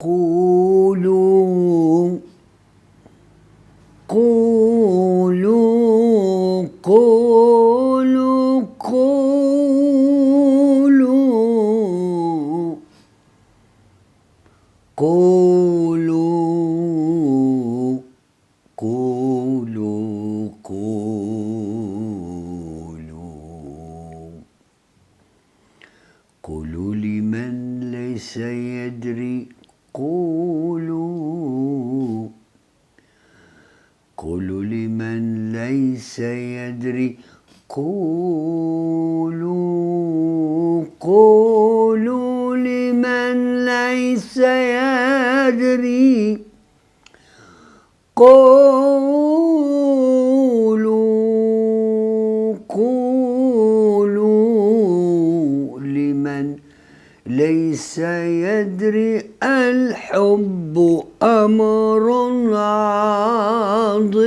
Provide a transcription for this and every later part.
قولوا قولوا قولوا قولوا قولوا قولوا قولوا قولوا لمن ليس يدري قولوا قولوا لمن ليس يدري قولوا قولوا لمن ليس يدري قولوا قولوا لمن ليس يدري الحب أمر عظيم.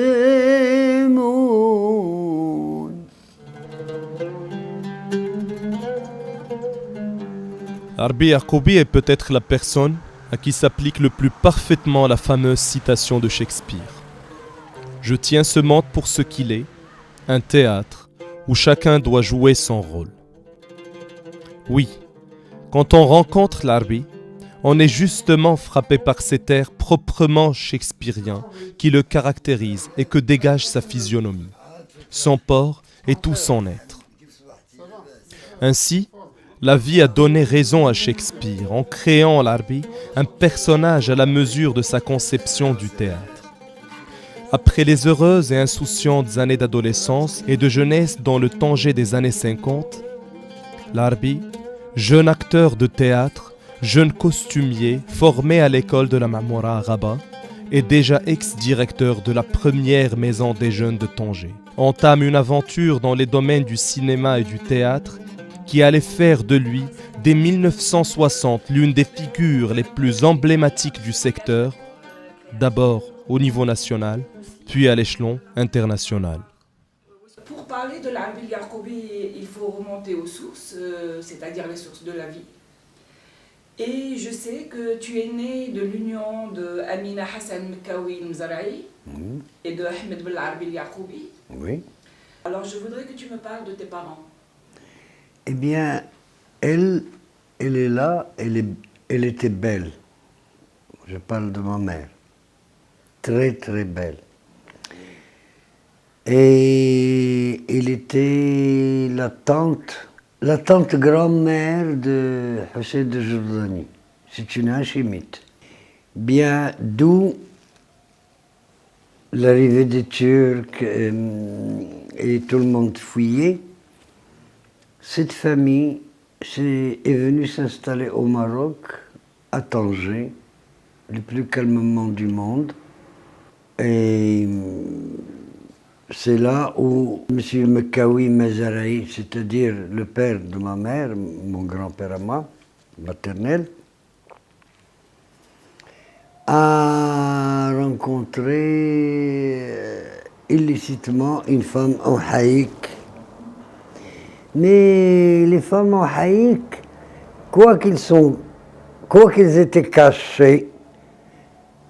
Larbi Yacoubi est peut-être la personne à qui s'applique le plus parfaitement la fameuse citation de Shakespeare. Je tiens ce monde pour ce qu'il est, un théâtre où chacun doit jouer son rôle. Oui, quand on rencontre Larbi, on est justement frappé par cet air proprement shakespearien qui le caractérise et que dégage sa physionomie, son port et tout son être. Ainsi, la vie a donné raison à Shakespeare en créant Larbi un personnage à la mesure de sa conception du théâtre. Après les heureuses et insouciantes années d'adolescence et de jeunesse dans le Tanger des années 50, Larbi, jeune acteur de théâtre, jeune costumier formé à l'école de la Mamoura à Rabat et déjà ex-directeur de la première maison des jeunes de Tanger, entame une aventure dans les domaines du cinéma et du théâtre qui allait faire de lui, dès 1960, l'une des figures les plus emblématiques du secteur, d'abord au niveau national, puis à l'échelon international. Pour parler de Larbi Yacoubi, il faut remonter aux sources, c'est-à-dire les sources de la vie. Et je sais que tu es né de l'union de Amina Hassan Mkawi Mzaraï et de Ahmed Larbi Yacoubi. Oui. Alors je voudrais que tu me parles de tes parents. Eh bien, elle est là, elle était belle. Je parle de ma mère. Très, très belle. Et elle était la tante grand-mère de Hussein de Jordanie. C'est une hachémite. Bien, d'où l'arrivée des Turcs et tout le monde fuyait. Cette famille est venue s'installer au Maroc, à Tanger, le plus calmement du monde. Et c'est là où M. Mkawi Mazaraï, c'est-à-dire le père de ma mère, mon grand-père à moi, maternel, a rencontré illicitement une femme en haïk. Mais les femmes en haïk, quoi qu'ils étaient cachés,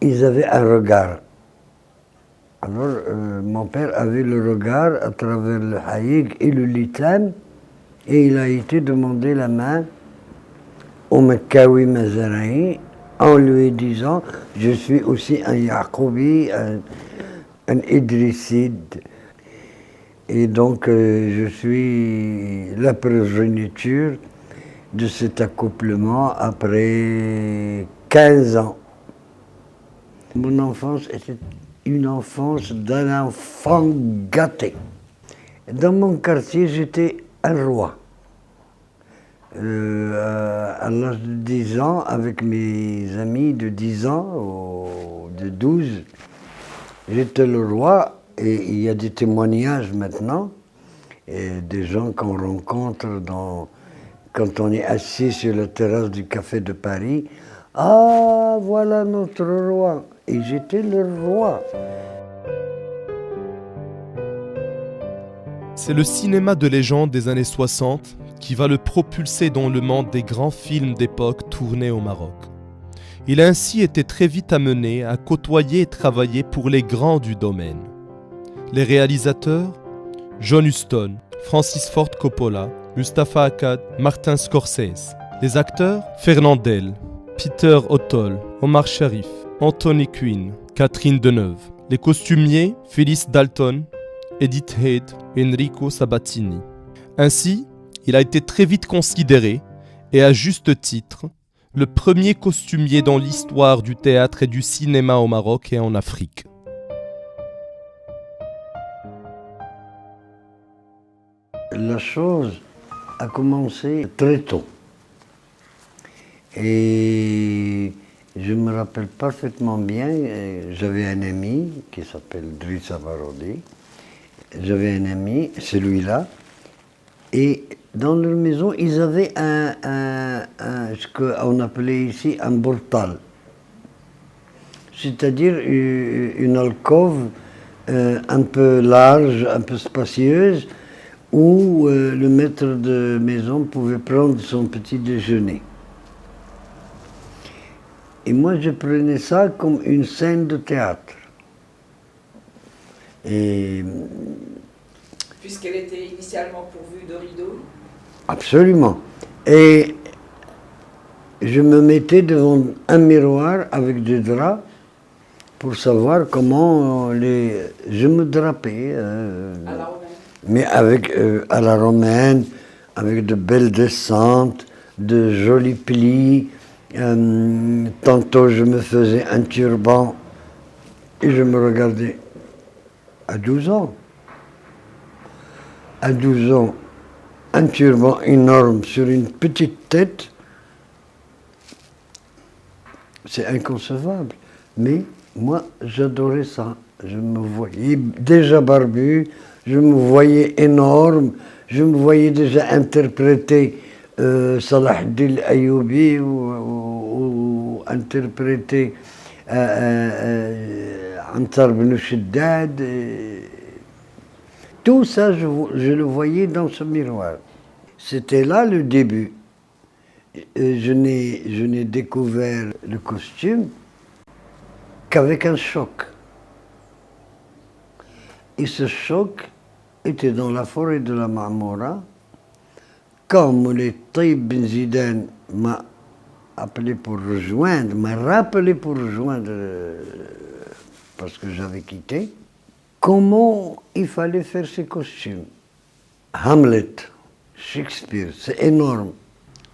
ils avaient un regard. Alors, mon père avait le regard à travers le haïk et le litam, et il a été demander la main au Mkawi Mazaraï en lui disant « Je suis aussi un Yacoubi, un Idrisside. » Et donc, je suis la progéniture de cet accouplement après 15 ans. Mon enfance était une enfance d'un enfant gâté. Dans mon quartier, j'étais un roi. À l'âge de 10 ans, avec mes amis de 10 ans ou de 12, j'étais le roi. Et il y a des témoignages maintenant, et des gens qu'on rencontre quand on est assis sur la terrasse du Café de Paris. « Ah, voilà notre roi !» Et j'étais le roi. C'est le cinéma de légende des années 60 qui va le propulser dans le monde des grands films d'époque tournés au Maroc. Il a ainsi été très vite amené à côtoyer et travailler pour les grands du domaine. Les réalisateurs, John Huston, Francis Ford Coppola, Mustafa Akkad, Martin Scorsese. Les acteurs, Fernandel, Peter O'Toole, Omar Sharif, Anthony Quinn, Catherine Deneuve. Les costumiers, Phyllis Dalton, Edith Head, Enrico Sabatini. Ainsi, il a été très vite considéré, et à juste titre, le premier costumier dans l'histoire du théâtre et du cinéma au Maroc et en Afrique. La chose a commencé très tôt. Et je me rappelle parfaitement bien, j'avais un ami qui s'appelle Driss Avarodi. J'avais un ami, celui-là, et dans leur maison, ils avaient ce qu'on appelait ici un bortal, c'est-à-dire une alcôve un peu large, un peu spacieuse, où le maître de maison pouvait prendre son petit déjeuner. Et moi, je prenais ça comme une scène de théâtre. Et puisqu'elle était initialement pourvue de rideaux. Absolument. Et je me mettais devant un miroir avec des draps pour savoir comment je me drapais. À la romaine. Mais avec, à la romaine, avec de belles descentes, de jolis plis. Tantôt je me faisais un turban et je me regardais à 12 ans. À 12 ans, un turban énorme sur une petite tête, c'est inconcevable. Mais moi, j'adorais ça. Je me voyais déjà barbu, je me voyais énorme, je me voyais déjà interpréter Salah ad-Din Ayyoubi ou interpréter Antar ibn Shaddad. Tout ça, je le voyais dans ce miroir. C'était là le début. Je n'ai découvert le costume qu'avec un choc. Et ce choc était dans la forêt de la Marmora, quand Moulay Taïb Ben Zidane m'a appelé pour rejoindre, m'a rappelé pour rejoindre, parce que j'avais quitté, comment il fallait faire ces costumes. Hamlet, Shakespeare, c'est énorme.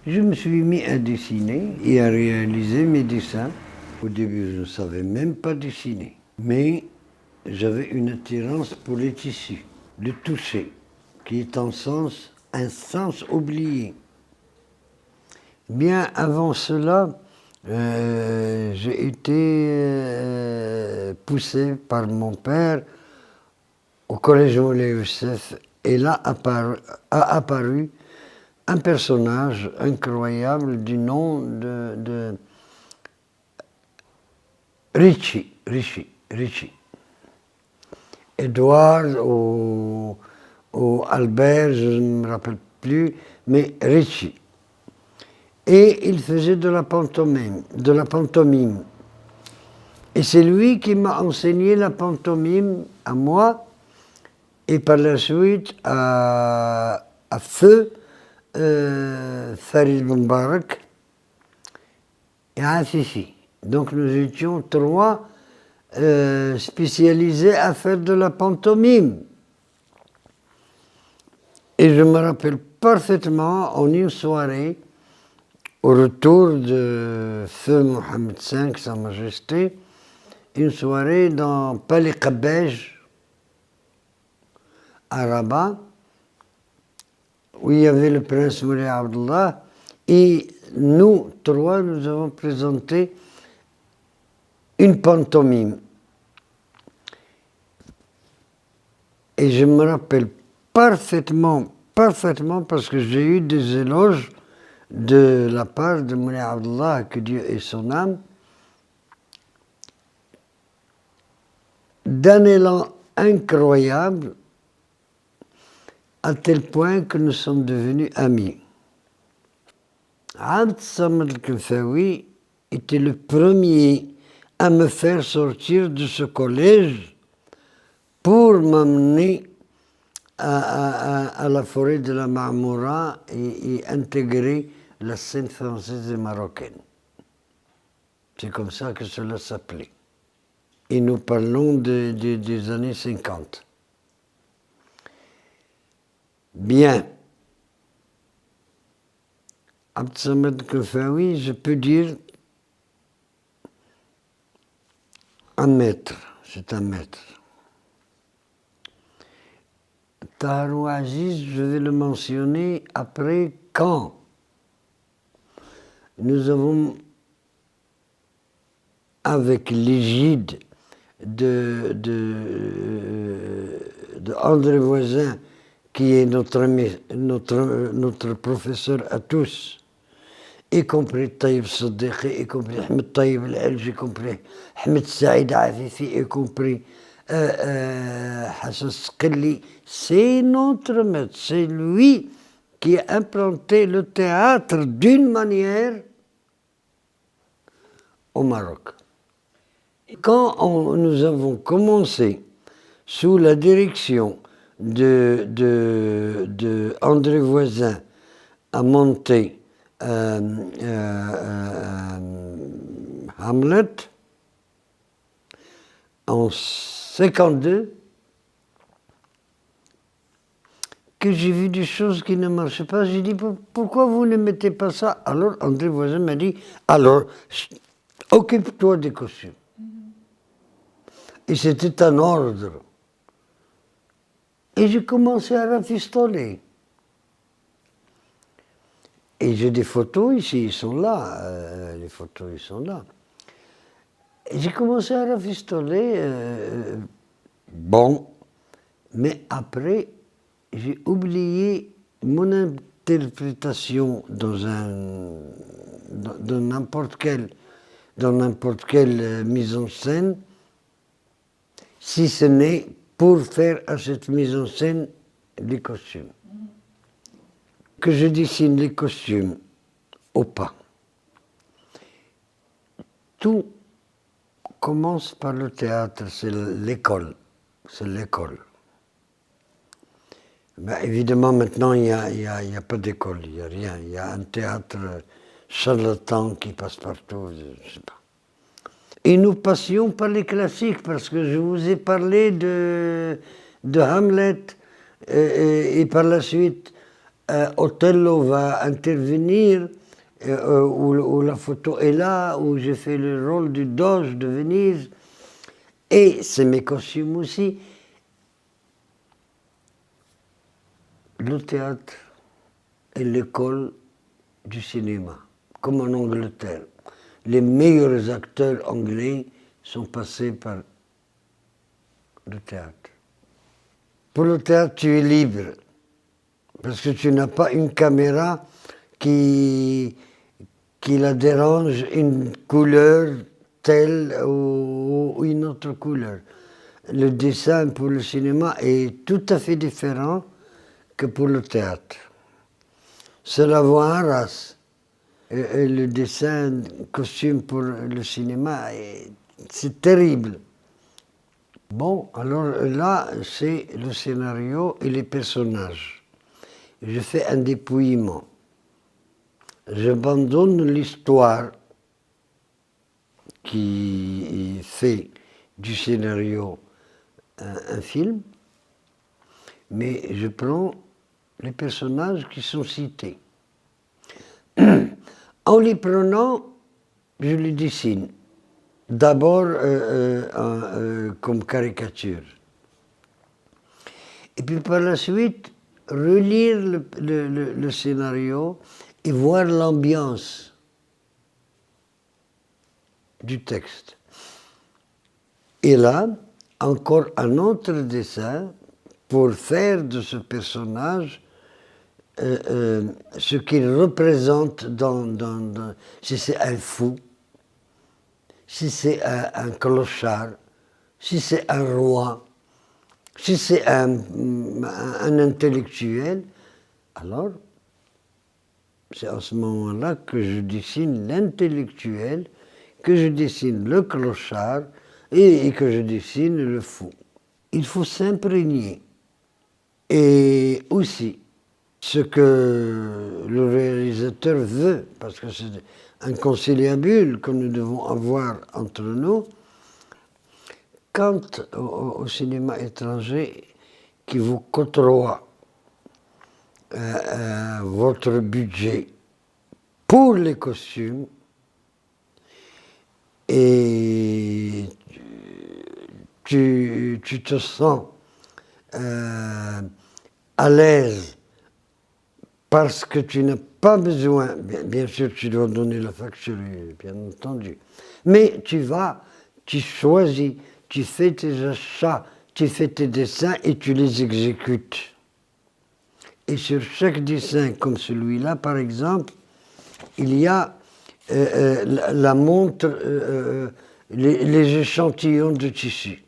Je me suis mis à dessiner et à réaliser mes dessins. Au début, je ne savais même pas dessiner, mais j'avais une attirance pour les tissus, le toucher, qui est un sens oublié. Bien avant cela, j'ai été poussé par mon père au collège Moulay Youssef, et là a apparu un personnage incroyable du nom de Ricci. Edward ou Albert, je ne me rappelle plus, mais Ricci. Et il faisait de la pantomime. Et c'est lui qui m'a enseigné la pantomime à moi, et par la suite à feu Farid Mbarak et à Fifi. Donc nous étions trois spécialisés à faire de la pantomime. Et je me rappelle parfaitement, en une soirée, au retour de Feu Mohamed V, Sa Majesté, une soirée dans Palais Qabbej, à Rabat, où il y avait le prince Moulay Abdallah, et nous trois, nous avons présenté une pantomime. Et je me rappelle parfaitement, parce que j'ai eu des éloges de la part de Moulay Abdallah, que Dieu ait son âme, d'un élan incroyable, à tel point que nous sommes devenus amis. Abd Samad al-Kalfaoui était le premier à me faire sortir de ce collège pour m'amener à la forêt de la Marmora et intégrer la scène française et marocaine. C'est comme ça que cela s'appelait. Et nous parlons des années 50. Bien. Abd Samad Koufaoui, je peux dire un maître, c'est un maître. Tahar Aziz, je vais le mentionner après quand nous avons, avec l'égide de André Voisin, qui est notre professeur à tous, y compris Taïb Saddiqi, y compris Ahmed Taïb El-Alj, y compris Ahmed Saïd Afifi, y compris Hassan Sqilli, c'est notre maître, c'est lui qui a implanté le théâtre d'une manière au Maroc. Quand nous avons commencé sous la direction de André Voisin à monter Hamlet en 52, que j'ai vu des choses qui ne marchaient pas. J'ai dit, pourquoi vous ne mettez pas ça? Alors André Voisin m'a dit, alors occupe-toi des costumes. Et c'était un ordre. Et j'ai commencé à rafistoler. Et j'ai des photos ici, ils sont là. Les photos, ils sont là. Et j'ai commencé à rafistoler. Bon, mais après, j'ai oublié mon interprétation dans n'importe quelle mise en scène, si ce n'est pour faire à cette mise en scène les costumes. Que je dessine les costumes au pas. Tout commence par le théâtre, c'est l'école. C'est l'école. Ben, évidemment, maintenant, il n'y a pas d'école, il n'y a rien. Il y a un théâtre charlatan qui passe partout, je ne sais pas. Et nous passions par les classiques, parce que je vous ai parlé de Hamlet, et par la suite, Othello va intervenir, où la photo est là, où j'ai fait le rôle du Doge de Venise, et c'est mes costumes aussi. Le théâtre est l'école du cinéma, comme en Angleterre. Les meilleurs acteurs anglais sont passés par le théâtre. Pour le théâtre, tu es libre, parce que tu n'as pas une caméra qui la dérange, une couleur telle ou une autre couleur. Le dessin pour le cinéma est tout à fait différent que pour le théâtre. C'est la voix en race. Et le dessin, costume pour le cinéma, c'est terrible. Bon, alors là, c'est le scénario et les personnages. Je fais un dépouillement. J'abandonne l'histoire qui fait du scénario un film, mais je prends les personnages qui sont cités. En les prenant, je les dessine. D'abord comme caricature. Et puis par la suite, relire le scénario et voir l'ambiance du texte. Et là, encore un autre dessin pour faire de ce personnage ce qu'il représente si c'est un fou, si c'est un clochard, si c'est un roi, si c'est un intellectuel, alors c'est à ce moment-là que je dessine l'intellectuel que je dessine le clochard et que je dessine le fou. Il faut s'imprégner. Et aussi, ce que le réalisateur veut, parce que c'est un conciliabule que nous devons avoir entre nous, quand au cinéma étranger, qui vous côtoie votre budget pour les costumes, et tu te sens à l'aise parce que tu n'as pas besoin, bien sûr tu dois donner la facture, bien entendu, mais tu vas, tu choisis, tu fais tes achats, tu fais tes dessins et tu les exécutes. Et sur chaque dessin, comme celui-là par exemple, il y a la montre, les échantillons de tissu.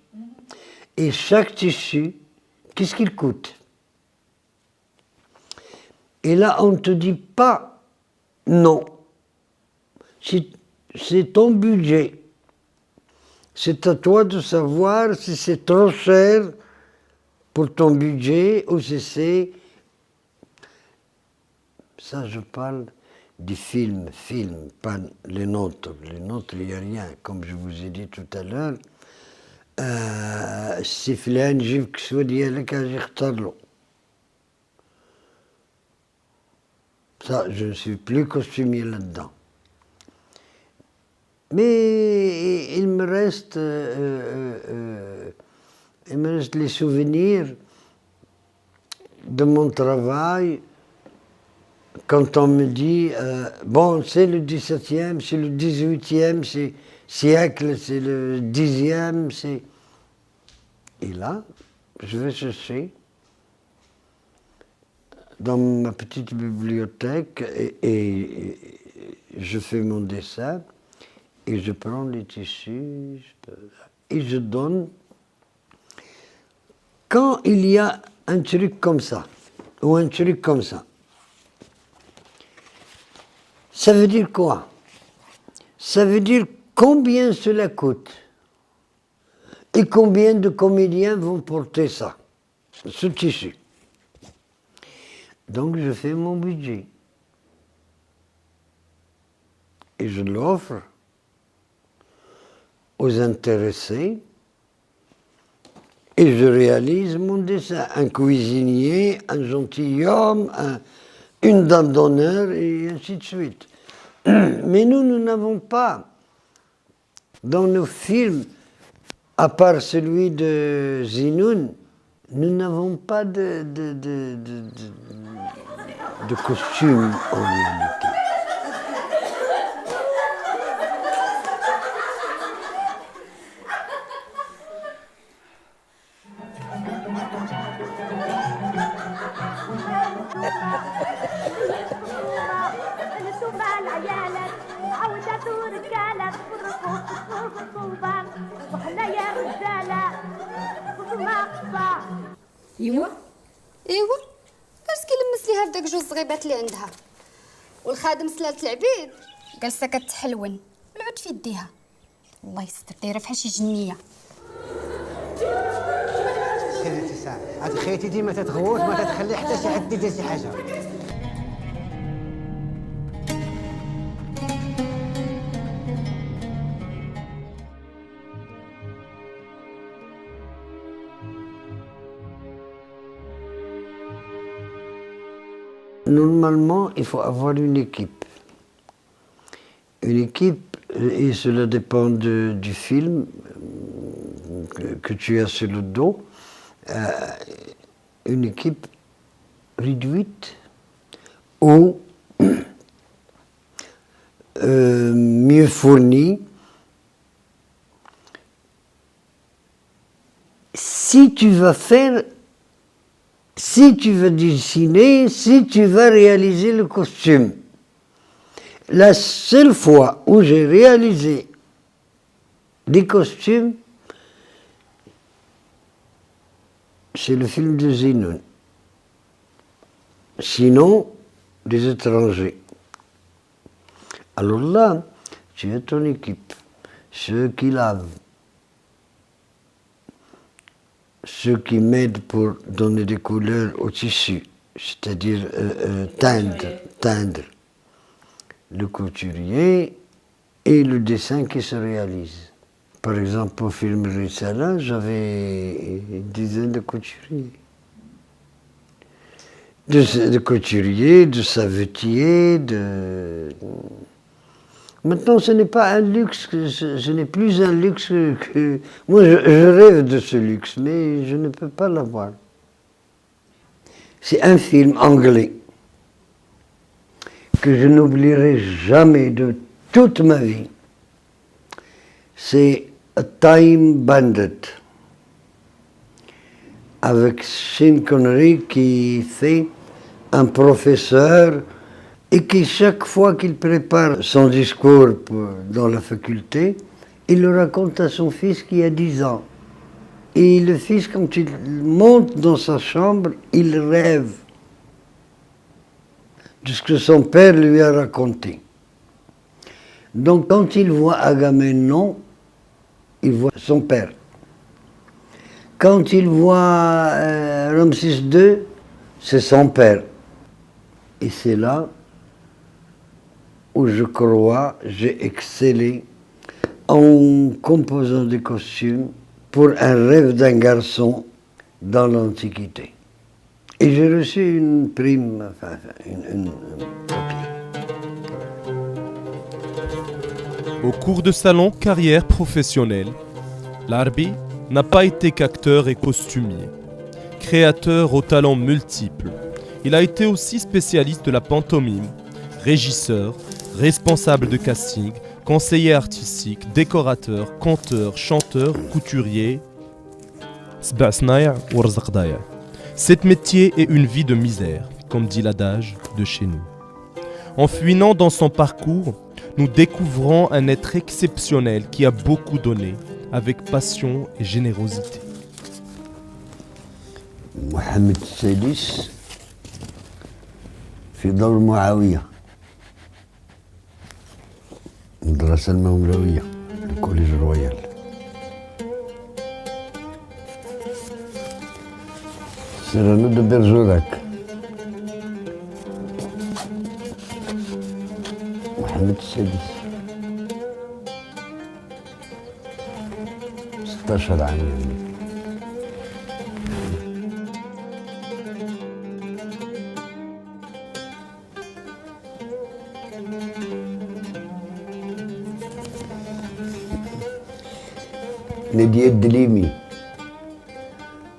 Et chaque tissu, qu'est-ce qu'il coûte? Et là, on ne te dit pas non. C'est ton budget. C'est à toi de savoir si c'est trop cher pour ton budget ou si c'est... Ça, je parle des films, pas les nôtres. Les nôtres, il n'y a rien. Comme je vous ai dit tout à l'heure, si فلان يجيب كسوة ديالك اجي اختار له. Ça, je ne suis plus costumier là-dedans. Mais il me reste les souvenirs de mon travail quand on me dit bon, c'est le 17e, c'est le 18e siècle, c'est le 10e, c'est... Et là, je vais chercher dans ma petite bibliothèque et je fais mon dessin et je prends les tissus et je donne. Quand il y a un truc comme ça ou un truc comme ça, ça veut dire quoi? Ça veut dire combien cela coûte et combien de comédiens vont porter ça, ce tissu. Donc je fais mon budget et je l'offre aux intéressés et je réalise mon dessin. Un cuisinier, un gentilhomme, une dame d'honneur et ainsi de suite. Mais nous n'avons pas dans nos films, à part celui de Zinoun, nous n'avons pas de costume en réalité. ايوا مسكين لمس ليها بداك جوج صغيبات اللي عندها والخادم سلالة العبيد جالسه كتحلون والعود في يديها. الله يستر دايره بحال شي جنيه. خيتي ساعه هاد خيتي ديما تتغوت ما تتخلي حتى شي حد يدير شي حاجه. Normalement, il faut avoir une équipe. Une équipe, et cela dépend du film que tu as sur le dos, une équipe réduite ou mieux fournie. Si tu vas dessiner, si tu vas réaliser le costume. La seule fois où j'ai réalisé des costumes, c'est le film de Zinoun. Sinon, des étrangers. Alors là, tu as ton équipe. ceux qui lavent, ceux qui m'aident pour donner des couleurs au tissu, c'est-à-dire teindre, le couturier et le dessin qui se réalise. Par exemple, pour film Risala, j'avais une dizaine de couturiers. De couturiers, de savetiers, Maintenant, ce n'est pas un luxe, ce n'est plus un luxe que... Moi, je rêve de ce luxe, mais je ne peux pas l'avoir. C'est un film anglais que je n'oublierai jamais de toute ma vie. C'est A Time Bandit, avec Sean Connery qui fait un professeur et qui, chaque fois qu'il prépare son discours dans la faculté, il le raconte à son fils qui a 10 ans. Et le fils, quand il monte dans sa chambre, il rêve de ce que son père lui a raconté. Donc, quand il voit Agamemnon, il voit son père. Quand il voit Ramsès II, c'est son père. Et c'est là où je crois j'ai excellé en composant des costumes pour un rêve d'un garçon dans l'Antiquité. Et j'ai reçu une prime, enfin, un papier. Au cours de sa longue carrière professionnelle, Larbi n'a pas été qu'acteur et costumier. Créateur aux talents multiples, il a été aussi spécialiste de la pantomime, régisseur, responsable de casting, conseiller artistique, décorateur, conteur, chanteur, couturier. Cet métier est une vie de misère, comme dit l'adage de chez nous. En fouinant dans son parcours, nous découvrons un être exceptionnel qui a beaucoup donné, avec passion et générosité. Mohamed السادس في دور معاوية المدرسة المولوية الكوليج رويال سيرانو دو برجوراك محمد السادس 16 عام يعني. نادية الدليمي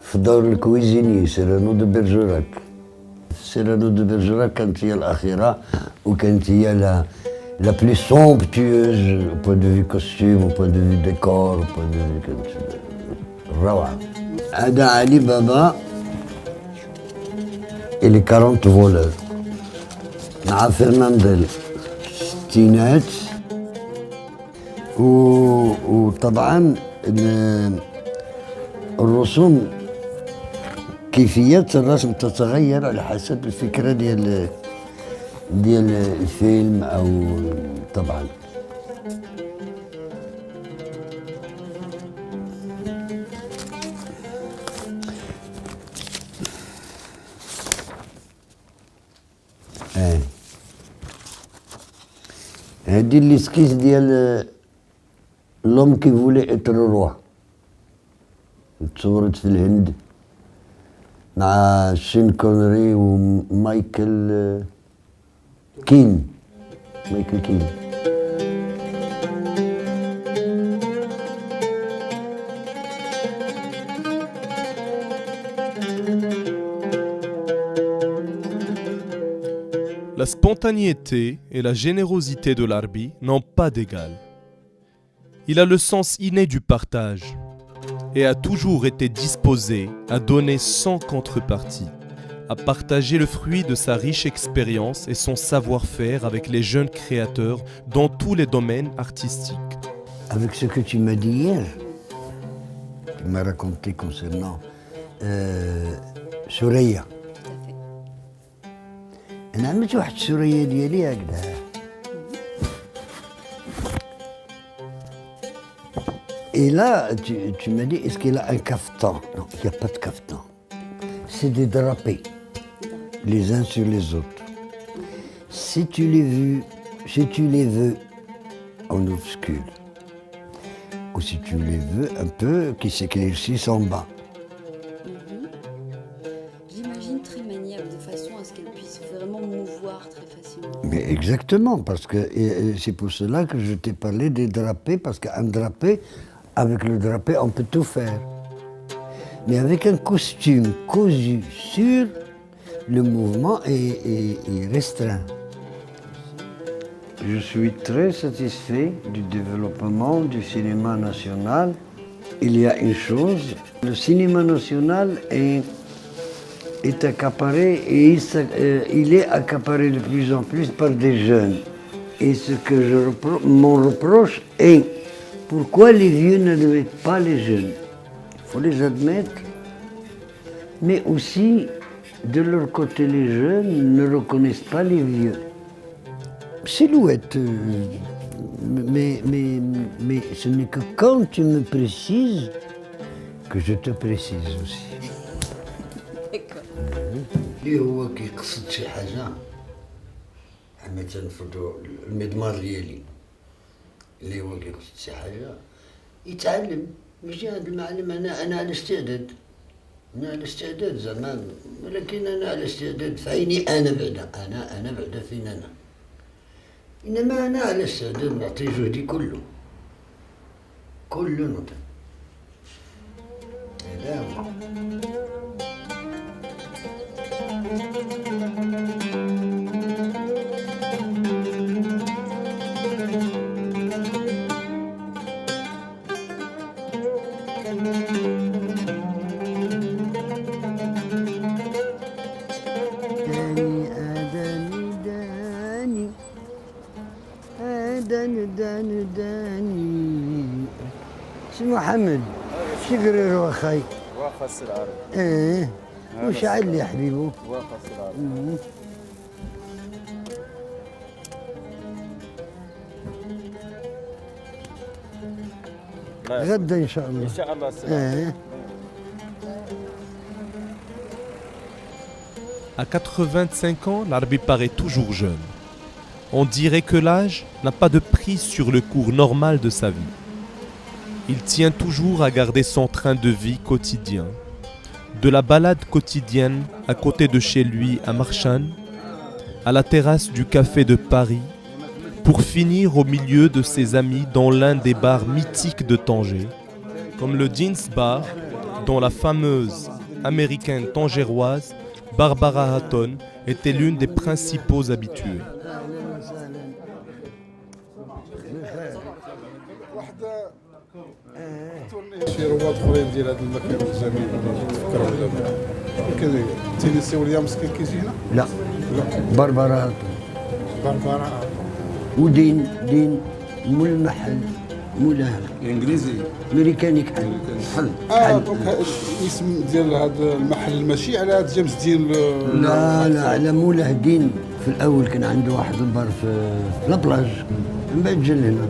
في دور الكويزيني سيرانو دو برجوراك. سيرانو دو برجوراك كانت هي الأخيرة وكانت هي la plus somptueuse au point de vue costume, au point de vue décor, au point de vue روعة. هذا علي بابا et les 40 voleurs مع فرنانديل الستينات وطبعا الرسوم كيفية الرسم تتغير على حسب الفكرة ديال الفيلم أو طبعا هادي الاسكيز ديال لوم كي فولي اتر روا تصورت في الهند مع شين كونري ومايكل كين. La spontanéité et la générosité de Larbi n'ont pas d'égal. Il a le sens inné du partage et a toujours été disposé à donner sans contrepartie, à partager le fruit de sa riche expérience et son savoir-faire avec les jeunes créateurs dans tous les domaines artistiques. Avec ce que tu m'as dit hier, tu m'as raconté concernant سوريا. أنا عملت واحد سوريا ديالي هكذا Et là, tu m'as dit, est-ce qu'il a un cafetan? Non, il n'y a pas de cafetan. C'est des drapés, les uns sur les autres. Si tu les veux en obscur, ou si tu les veux un peu qui s'éclaircissent en bas. J'imagine très maniable, de façon à ce qu'elle puisse vraiment mouvoir très facilement. Mais exactement, parce que c'est pour cela que je t'ai parlé des drapés, parce qu'un drapé, avec le drapé, on peut tout faire. Mais avec un costume cousu sur, le mouvement est restreint. Je suis très satisfait du développement du cinéma national. Il y a une chose, le cinéma national est accaparé et il est accaparé de plus en plus par des jeunes. Et ce que mon reproche est pourquoi les vieux n'admettent pas les jeunes. Il faut les admettre, mais aussi de leur côté les jeunes ne reconnaissent pas les vieux. Silhouette, mais ce n'est que quand tu me précises que je te précise aussi. D'accord. اللي هو كيقصد شي حاجة مثلا المضمار ديالي اللي هو كيقصد شي حاجة يتعلم ماشي هذا المعلم أنا على استعداد أنا على استعداد زعما ولكن أنا على استعداد في عيني أنا بعدا أنا بعدا فين أنا إنما أنا على استعداد نعطي جهدي كله نعطي هذا هو داني سي محمد شي قرير واخاي واخا السي العربي وش عل يا حبيبو واخا السي العربي غدا ان شاء الله ان شاء الله السي À 85 ans, l'Arbi paraît toujours jeune. On dirait que l'âge n'a pas de prise sur le cours normal de sa vie. Il tient toujours à garder son train de vie quotidien. De la balade quotidienne à côté de chez lui à Marchane, à la terrasse du café de Paris, pour finir au milieu de ses amis dans l'un des bars mythiques de Tanger, comme le Jeans Bar, dont la fameuse américaine tangéroise Barbara Hatton était l'une des principaux habitués. شي رواد اخرين ديال هذا المكان الجميل اللي تفكروا دابا كذا تينيسي ويليامز كان كيجي هنا؟ لا بربرات بربرا ودين مول المحل مولاها انجليزي امريكاني حل دونك الاسم ديال هذا المحل ماشي على هذا جيمس دين لا على مولاه دين. في الاول كان عنده واحد البار في لابلاج من بعد جا لهنا.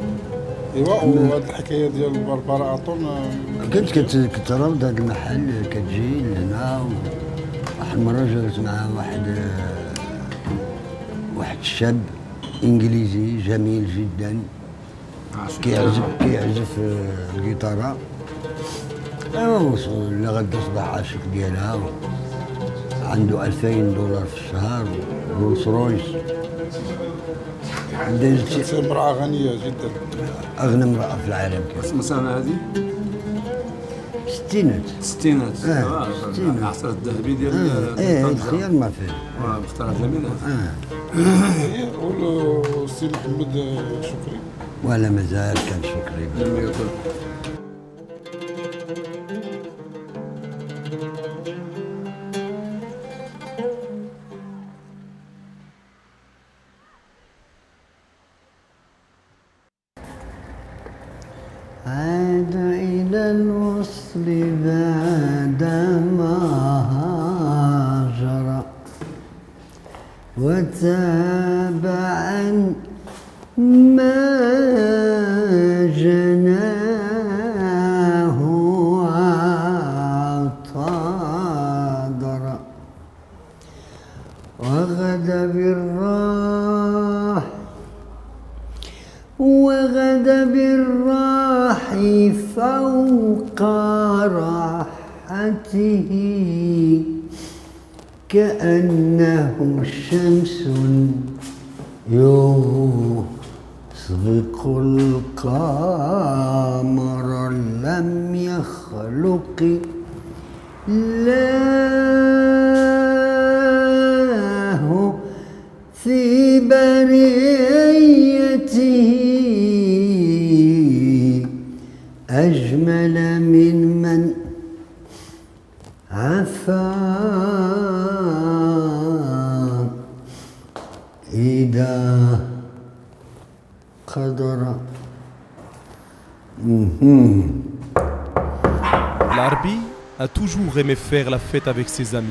ايوا وهاد الحكايه ديال بربرا اطون كنت كتراود هذا المحل كتجي لهنا. واحد المره جلست مع واحد الشاب انجليزي جميل جدا كيعزف الجيتارة. ولا غدا صباح عاشق ديالها. عنده $2000 في الشهر رولز رويس. كانت امرأة غنية جدا. أغنى امرأة في العالم. اسم سنة هذه؟ الستينات. الستينات. العصر الذهبي ديال الخيار ما فيه. مختار جميلة. والسي محمد شكري. ولا مازال كان شكري. عاد إلى الوصل بعدما هاجر وتابعا ما جنى وغدا بالراح فوق راحته كأنه شمس يسبق القمر لم يخلق الله في بريته أجمل من عفا إذا قدر. Larbi a toujours aimé faire la fête avec ses amis.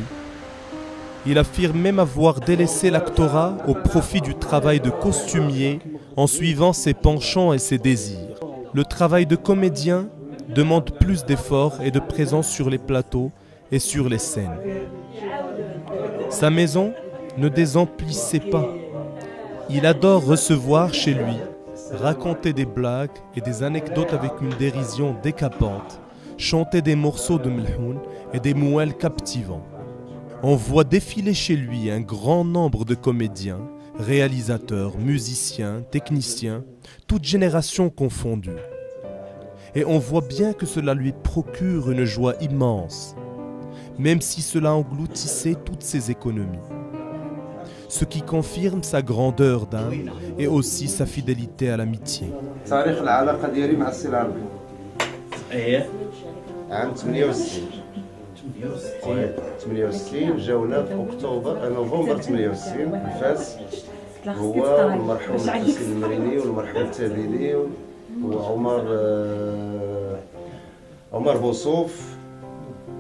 Il affirme même avoir délaissé l'actorat au profit du travail de costumier en suivant ses penchants et ses désirs. Le travail de comédien demande plus d'efforts et de présence sur les plateaux et sur les scènes. Sa maison ne désemplissait pas. Il adore recevoir chez lui, raconter des blagues et des anecdotes avec une dérision décapante, chanter des morceaux de Melhoun et des mouelles captivants. On voit défiler chez lui un grand nombre de comédiens, réalisateurs, musiciens, techniciens, toutes générations confondues. Et on voit bien que cela lui procure une joie immense, même si cela engloutissait toutes ses économies. Ce qui confirme sa grandeur d'âme et aussi sa fidélité à l'amitié. تاريخ العلاقة ديالي مع السي العربي. عام 68. 68 جاونا في اكتوبر نوفمبر 68 فاس هو المرحوم الحسين المريني والمرحوم التابيلي وعمر بوصوف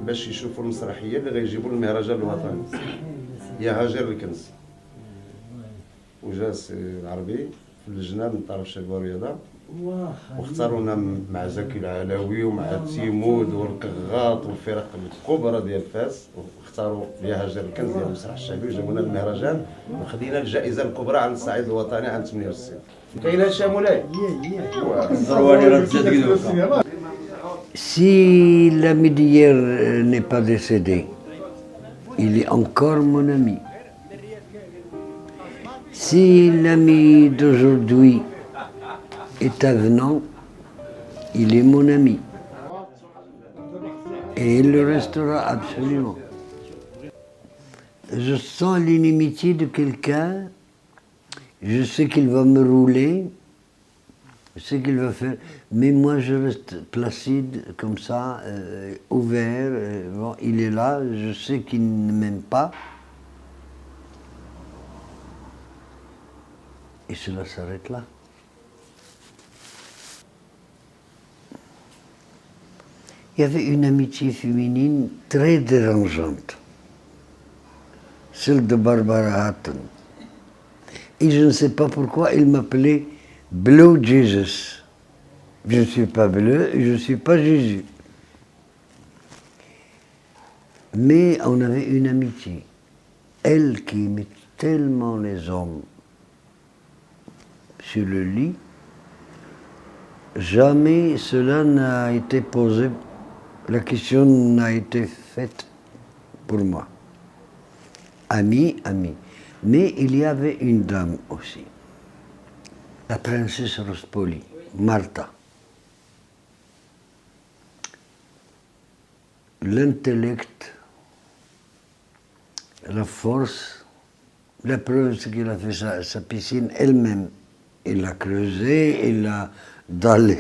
باش يشوفوا المسرحيه اللي غيجيبوا المهرجان الوطني يا هاجر الكنز. وجا السي العربي في اللجنه من طرف الشباب والرياضه واختارونا مع زكي العلاوي ومع تيمود والقغاط والفرق الكبرى ديال فاس واختاروا يا هاجر الكنز ديال المسرح الشعبي وجابونا المهرجان وخدينا الجائزه الكبرى على الصعيد الوطني عام 68. كاين هادشي مولاي الزرواني راه تزاد. Si l'ami d'hier n'est pas décédé, il est encore mon ami. Si l'ami d'aujourd'hui est avenant, il est mon ami. Et il le restera absolument. Je sens l'inimitié de quelqu'un, je sais qu'il va me rouler, je sais qu'il va faire, mais moi je reste placide comme ça, ouvert, bon, il est là, je sais qu'il ne m'aime pas. Et cela s'arrête là. Il y avait une amitié féminine très dérangeante, celle de Barbara Hatton. Et je ne sais pas pourquoi il m'appelait Blue Jesus. Je ne suis pas bleu et je ne suis pas Jésus. Mais on avait une amitié. Elle qui aimait tellement les hommes sur le lit, jamais cela n'a été posé, la question n'a été faite pour moi. Ami, ami. Mais il y avait une dame aussi, la princesse Rospoli, Martha. L'intellect, la force, la preuve c'est qu'il a fait sa piscine elle-même. Il l'a creusé, il l'a dallé,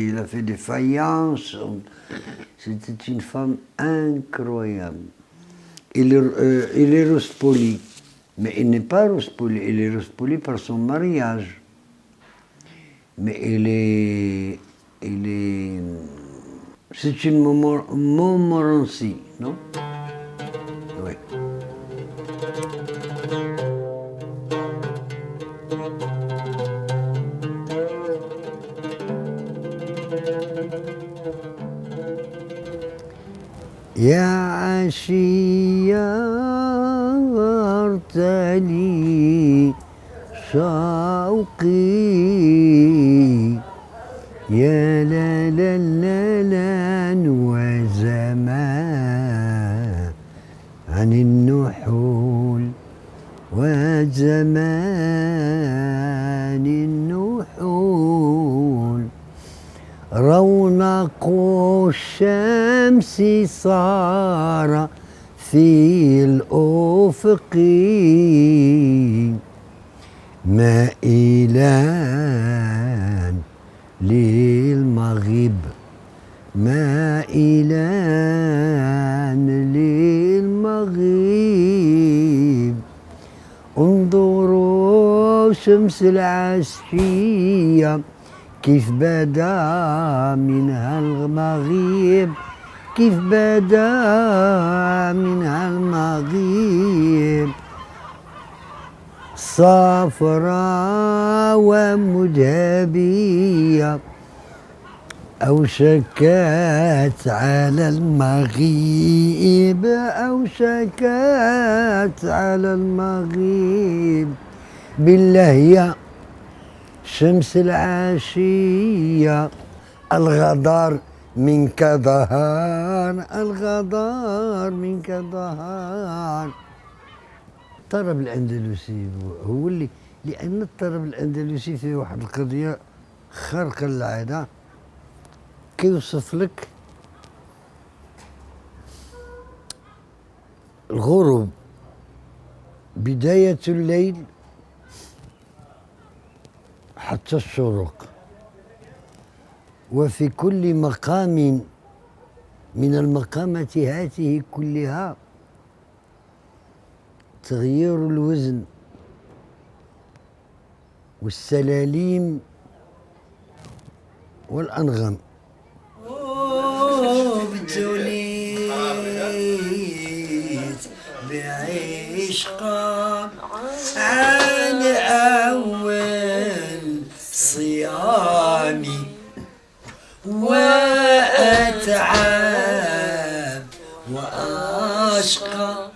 il a fait des faïences. C'était une femme incroyable. Il est Rospoli, mais il n'est pas Rospoli, il est Rospoli par son mariage. Mais c'est une Montmorency, non? Oui. يا عشيا ارتلي شوقي يا لا لا لا لا وزمان عن النحول وزمان النحول رونق الشمس صار في الأفق مائلا للمغيب مائلا للمغيب انظروا شمس العشية كيف بدا منها المغيب كيف بدا منها المغيب صفراء ومذهبية أوشكت على المغيب أوشكت على المغيب بالله يا شمس العشية الغدار منك ظهر الغدار منك ظهر. الطرب الأندلسي هو اللي لأن الطرب الأندلسي فيه واحد القضية خارقة للعادة كيوصف لك الغروب بداية الليل حتى الشروق وفي كل مقام من المقامات هذه كلها تغيير الوزن والسلاليم والأنغام. ابتليت بعشقا عن أول صيامي وأتعب وأشقى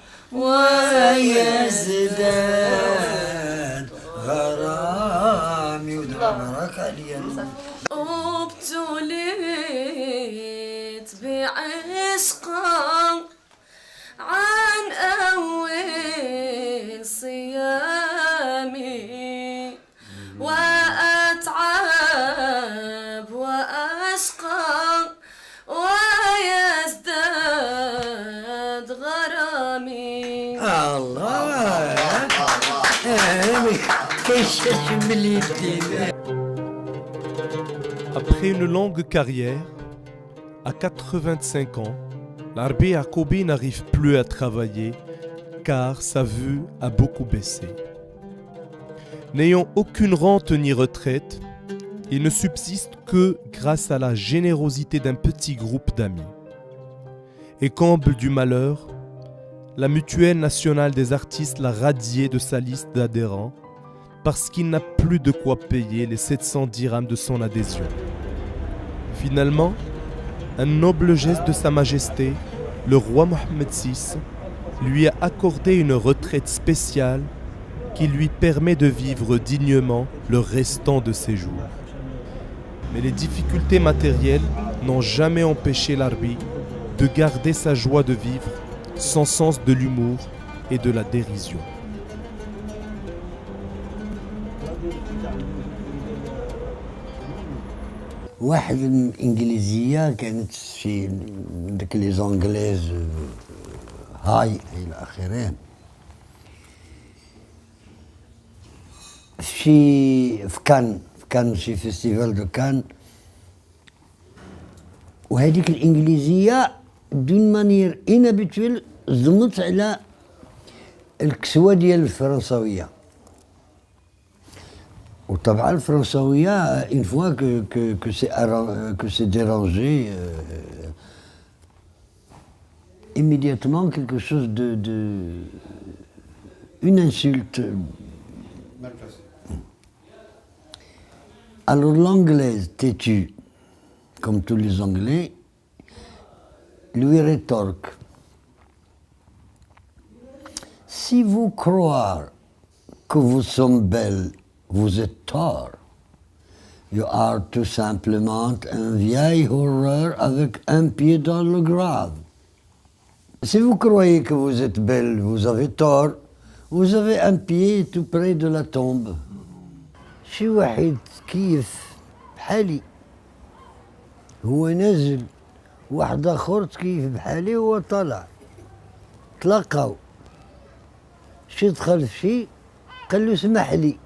ويزداد غرامي ودبرك عليا. ابتليت بعشقا عن أول صيامي وأتعب وأشقى ويزداد غرامي. الله كيشاش ملي Après une longue carrière, à 85 ans, l'Arbi Yacoubi n'arrive plus à travailler car sa vue a beaucoup baissé. N'ayant aucune rente ni retraite, il ne subsiste que grâce à la générosité d'un petit groupe d'amis. Et comble du malheur, la Mutuelle nationale des artistes l'a radié de sa liste d'adhérents parce qu'il n'a plus de quoi payer les 700 dirhams de son adhésion. Finalement, un noble geste de Sa Majesté, le roi Mohammed VI, lui a accordé une retraite spéciale qui lui permet de vivre dignement le restant de ses jours. Mais les difficultés matérielles n'ont jamais empêché l'Arbi de garder sa joie de vivre, son sens de l'humour et de la dérision. واحد الانجليزيه كانت في داك لي زونغليز هاي الى اخره في كان شي فيستيفال دو كان وهذيك الانجليزيه دون مانيير انابيتويل زمت على الكسوه ديال الفرنساويه. وطبعا الفرنساويه une fois que c'est dérangé immédiatement quelque chose de une insulte. Alors l'anglaise têtue comme tous les anglais lui rétorque: si vous croyez que vous sommes belle, vous êtes tort. You are tout simplement un vieil horreur avec un pied dans le grave. Si vous croyez que vous êtes belle, vous avez tort. Vous avez un pied tout près de la tombe. شي واحد كيف بحالي هو نازل واحد اخر كيف بحالي هو طالع تلاقاو شي دخل في شي قال له اسمح لي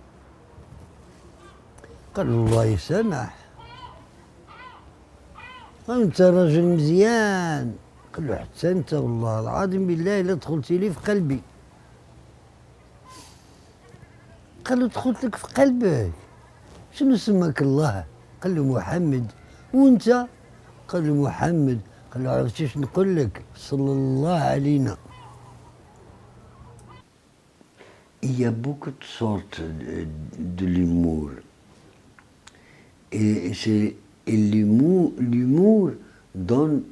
قال له الله يسامح انت راجل مزيان قال له حتى انت والله العظيم بالله الا دخلتي لي في قلبي قال له دخلت لك في قلبك شنو سماك الله قال له محمد وانت قال له محمد قال له عرفتي شنو نقول لك صلى الله علينا. Il y a beaucoup de sortes de l'humour. Et l'humour donne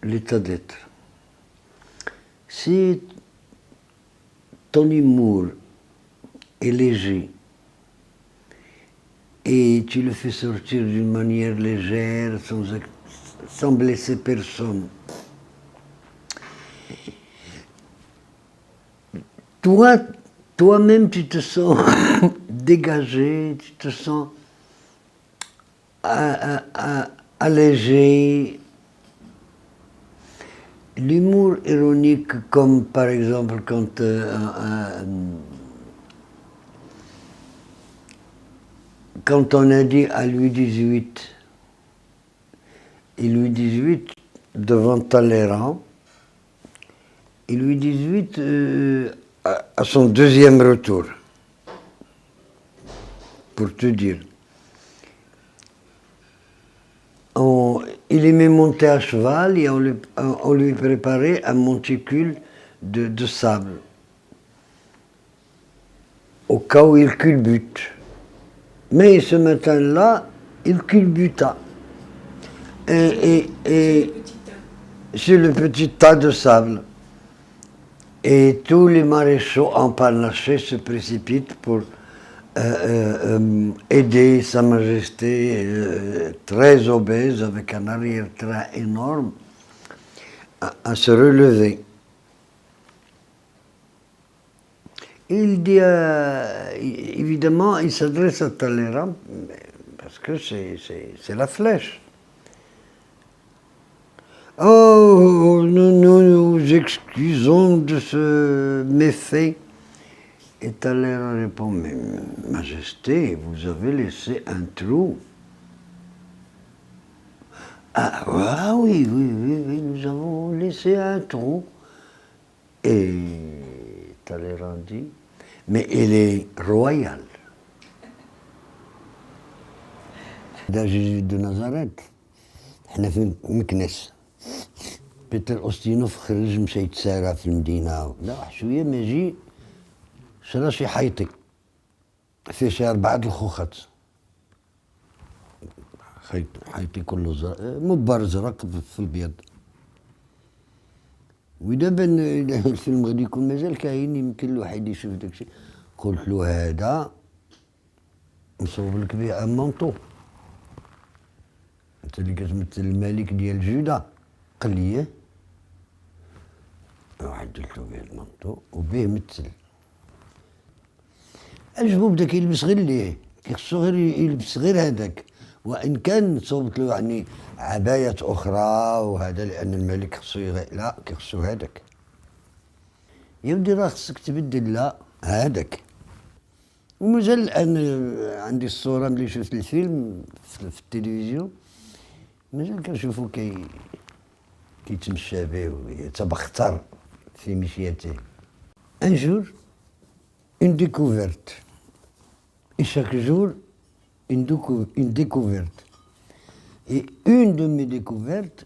l'état d'être. Si ton humour est léger et tu le fais sortir d'une manière légère, sans blesser personne, toi-même tu te sens dégagé, tu te sens allégé. L'humour ironique, comme par exemple quand on a dit à Louis XVIII, et Louis XVIII devant Talleyrand, et Louis XVIII à son deuxième retour, pour te dire. Il aimait monter à cheval et on lui préparait un monticule de sable, au cas où il culbute. Mais ce matin-là, il culbuta. Et sur le petit tas de sable. Et tous les maréchaux empanachés se précipitent pour aider Sa Majesté très obèse, avec un arrière-train énorme, à se relever. Il dit, évidemment, il s'adresse à Talleyrand, parce que c'est la flèche. Oh, nous nous excusons de ce méfait. Et Talleyrand répond, mais Majesté, vous avez laissé un trou. Ah oui, nous avons laissé un trou. Et Talleyrand dit, mais il est royal. ده جيجي de Nazareth. احنا في مكنس. بيتر أوستينوف خرج مشى يتسارع في المدينة. لا شوية ما يجي شرا شي حيطي فيه شي 4 الخوخات. حيطي كله زرق مبار زرق في البيض. ودابا الفيلم غادي يكون مازال كاين، يمكن الواحد يشوف داكشي. قلت له هذا مصوب لك به ان مونطو، انت اللي كتمثل الملك ديال جوده. قال لي عدلت له به المونطو وبه مثل. عجبو بدا كيلبس غير ليه، كيخصو غير يلبس غير هذاك، وان كان صوبت له يعني عبايات اخرى وهذا، لان الملك خصو لا كيخصو هذاك. يا ودي راه خصك تبدل، لا هذاك. ومازال الان عندي الصوره ملي شفت الفيلم في التلفزيون، مازال كنشوفو كيتمشى به ويتبختر في مشيته. Un jour, une découverte. Et chaque jour, une découverte. Et une de mes découvertes,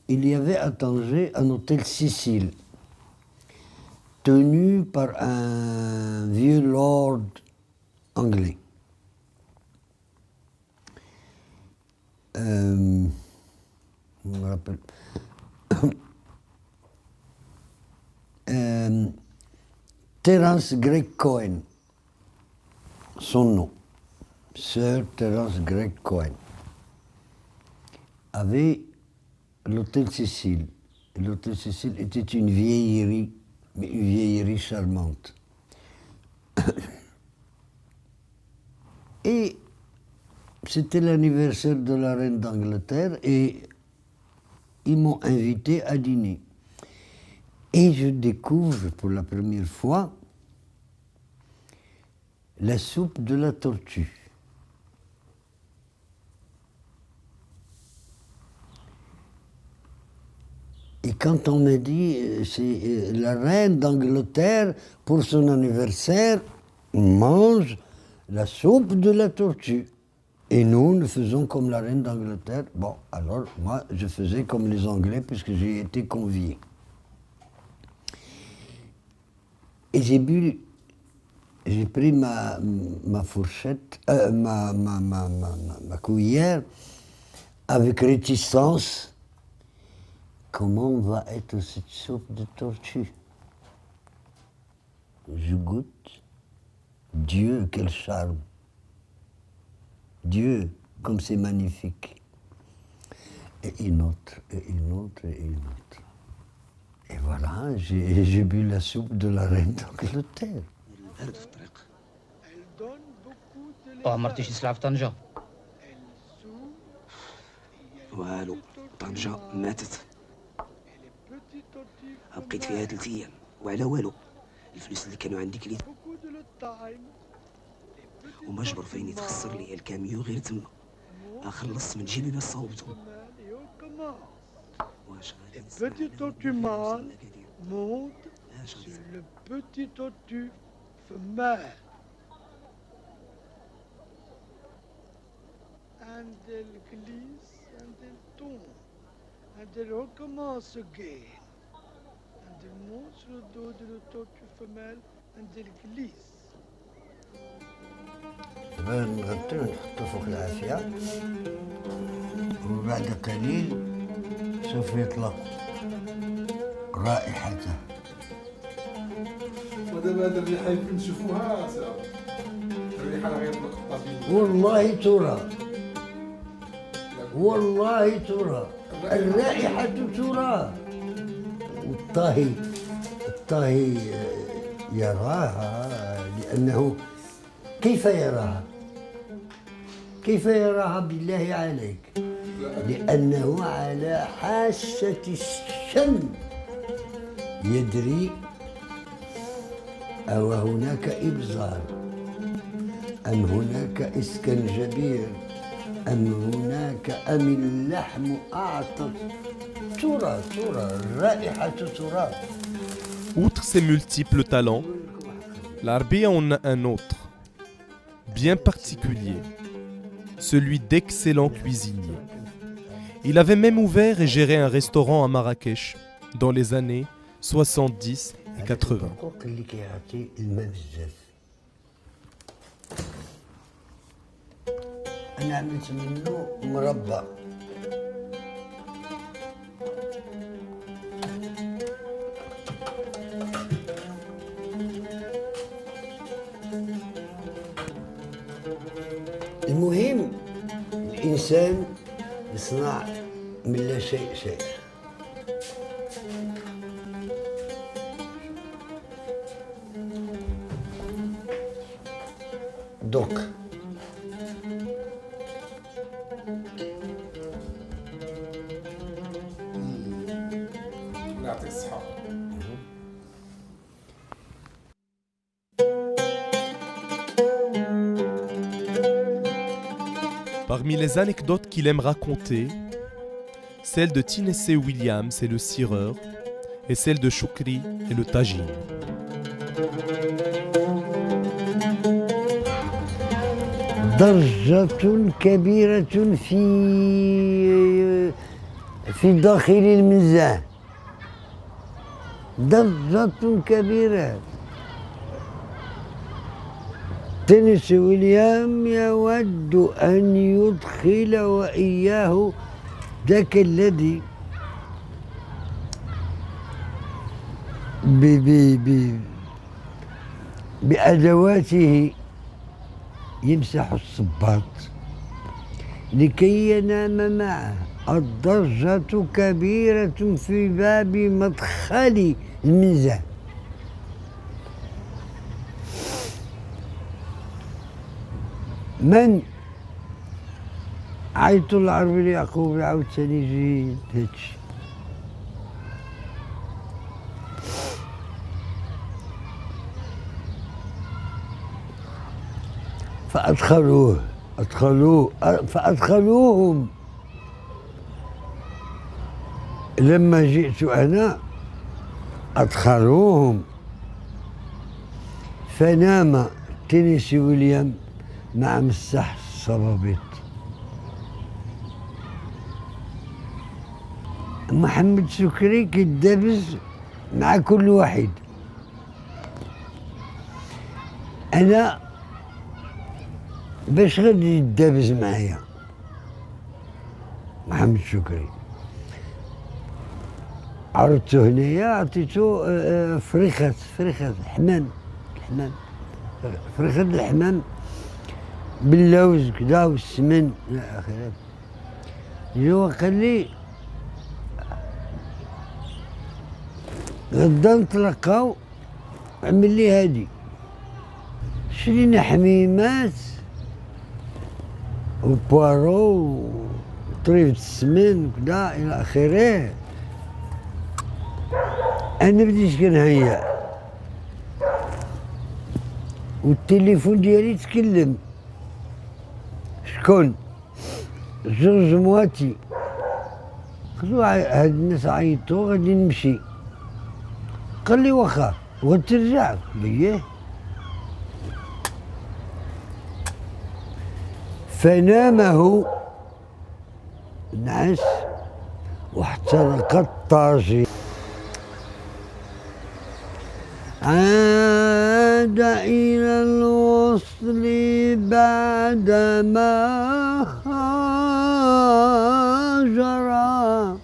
il y avait à Tanger un hôtel Sicile, tenu par un vieux lord anglais. Je me rappelle. Terence Gregg Cohen, son nom, Sir Terence Gregg Cohen, avait l'hôtel Cécile. L'hôtel Cécile était une vieillerie, mais une vieillerie charmante. Et c'était l'anniversaire de la reine d'Angleterre et ils m'ont invité à dîner. Et je découvre pour la première fois la soupe de la tortue. Et quand on m'a dit, c'est la reine d'Angleterre, pour son anniversaire, mange la soupe de la tortue. Et nous faisons comme la reine d'Angleterre. Bon, alors moi, je faisais comme les Anglais, puisque j'ai été convié. Et j'ai pris ma fourchette, ma cuillère, avec réticence. Comment va être cette soupe de tortue? Je goûte. Dieu, quel charme! Dieu, comme c'est magnifique. Et une autre, et une autre, et une autre. Et voilà, j'ai bu la soupe de la reine d'Angleterre. عمرتي شي سلعة في طنجة؟ والو، طنجة ماتت. بقيت فيها 3 أيام وعلى والو. الفلوس اللي كانوا عندي كليت وما جبر فين يتخسر لي الكاميو غير تما. خلصت من جيبي باش صوبتهم. واش غادي Petit tortue mâle monte sur le petit tortue femelle. And elle glisse, and elle tombe, and elle recommence again. And elle monte sur le dos de la tortue femelle, and elle glisse. نغطيه ونحطه فوق العافية وبعد قليل سوف يطلق رائحته. ودابا هذه الريحة يمكن تشوفوها الريحة راه غيطلق الطبيب. والله ترى والله ترى الرائحة ترى والطاهي يراها لأنه كيف يراها؟ كيف يراها بالله عليك؟ لأنه على حاسة الشم يدري أو هناك إبزار أم هناك إسكنجبير أم هناك اللحم أعطت ترى الرائحة ترى. Outre ses multiples talents, l'Arbia en a un autre, bien particulier, celui d'excellent cuisinier. Il avait même ouvert et géré un restaurant à Marrakech dans les années 70 et 80. أنا عملت منه مربى. المهم الإنسان يصنع من لا شيء شيء. دوك الله يعطيك الصحة. Parmi les anecdotes qu'il aime raconter, celle de Tennessee Williams et le cireur, et celle de Choukri et le tagine. ضجة كبيرة في داخل المزاه. ضجة كبيرة. تينيسي ويليام يود أن يدخل وإياه ذاك الذي بأدواته يمسح الصباط لكي ينام معه. الضجة كبيرة في باب مدخل المنزل. من عيط العربي اليعقوبي عاوتاني يجي هادشي. فأدخلوهم. لما جئت أنا أدخلوهم، فنام تينيسي ويليام مع مساح الصبابيط. محمد سكري كيدابز مع كل واحد. أنا باش غادي يدابز معايا محمد شكري، عرضته هنايا، عطيتو فريخة الحمام، فريخة الحمام باللوز كدا والسمن الى اخره. هو قال لي غدا نتلاقاو، عمل لي هادي، شرينا حميمات وبوارو وطريفة السمن وكدا الى اخره. انا بديت كنهيأ والتليفون ديالي تكلم. شكون؟ جورج مواتي. قلت له هاد الناس عيطوا غادي نمشي. قال لي واخا وترجع. قلت له اييه. فنامه نعس واحترق الطاجين. عاد إلى الوصل بعدما جرى.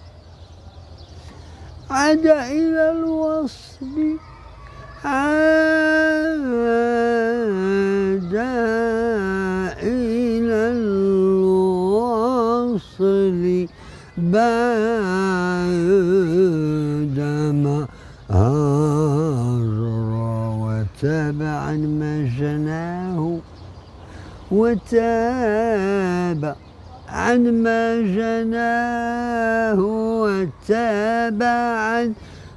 عاد إلى الوصل، عاد إلى الوصل بعدما تاب عن ما جناه، وتاب عن ما جناه، وتاب عن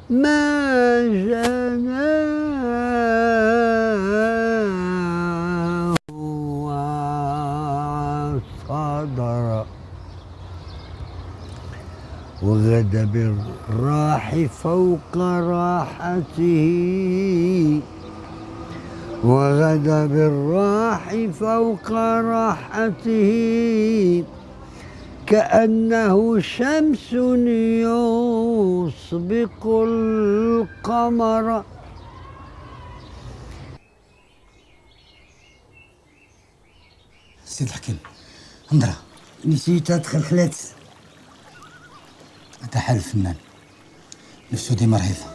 ما جناه، وصدر وغدا بالراح فوق راحته، وغدا بالراح فوق راحته، كأنه شمس يسبق القمر. سيد الحكيم انظرا، نسيت ادخل خلات. هذا حال الفنان، نفسه ديما رهيفه.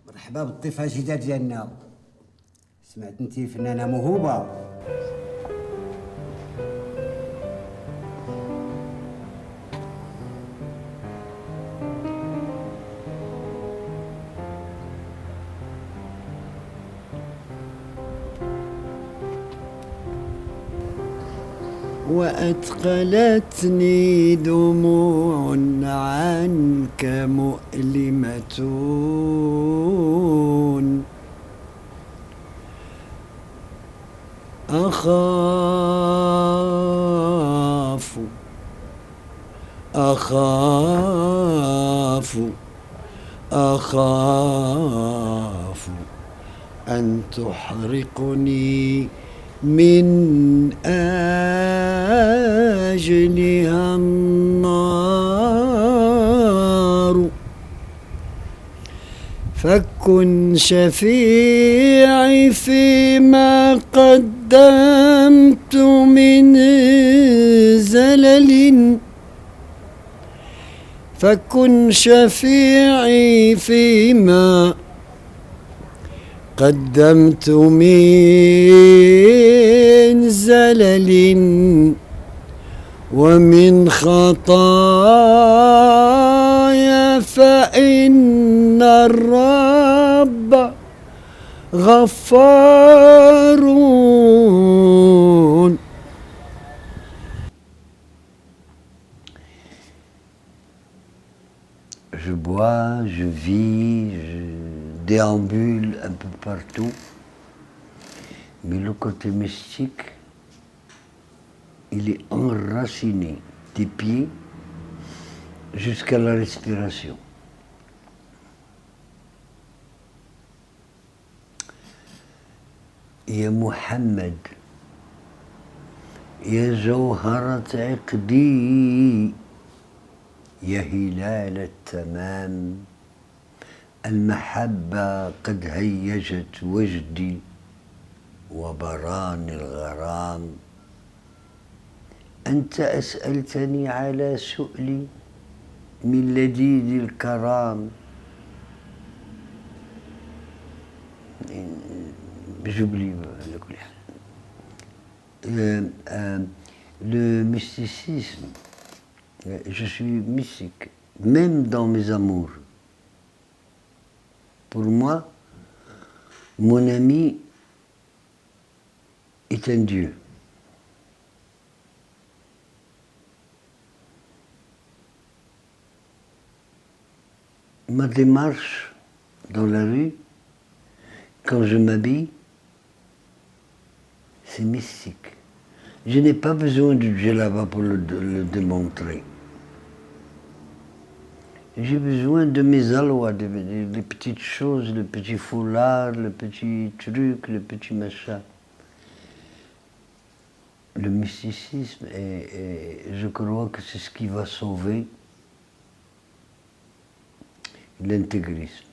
مرحبا بالضيفة الجديدة ديالنا. سمعت انتي فنانة موهوبة. وأثقلتني دموع عنك مؤلمة، أخاف أن تحرقني من أجلها النار فكن شفيعي فيما قدمت من زلل فكن شفيعي فيما قدمت من زلل ومن خطايا فإن الرب غفار. Je bois, je vis, je déambule un peu partout, mais le côté mystique, il est enraciné des pieds jusqu'à la respiration. يا محمد يا جوهرة عقدي يا هلال التمام المحبة قد هيجت وجدي وبراني الغرام أنت أسألتني على سؤلي من لذيذ الكرام. J'oublie le mysticisme. Je suis mystique, même dans mes amours. Pour moi, mon ami est un Dieu. Ma démarche dans la rue, quand je m'habille, c'est mystique. Je n'ai pas besoin du djellaba pour le démontrer. J'ai besoin de mes alois, des petites choses, le petit foulard, le petit truc, le petit machin. Le mysticisme, je crois que c'est ce qui va sauver l'intégrisme.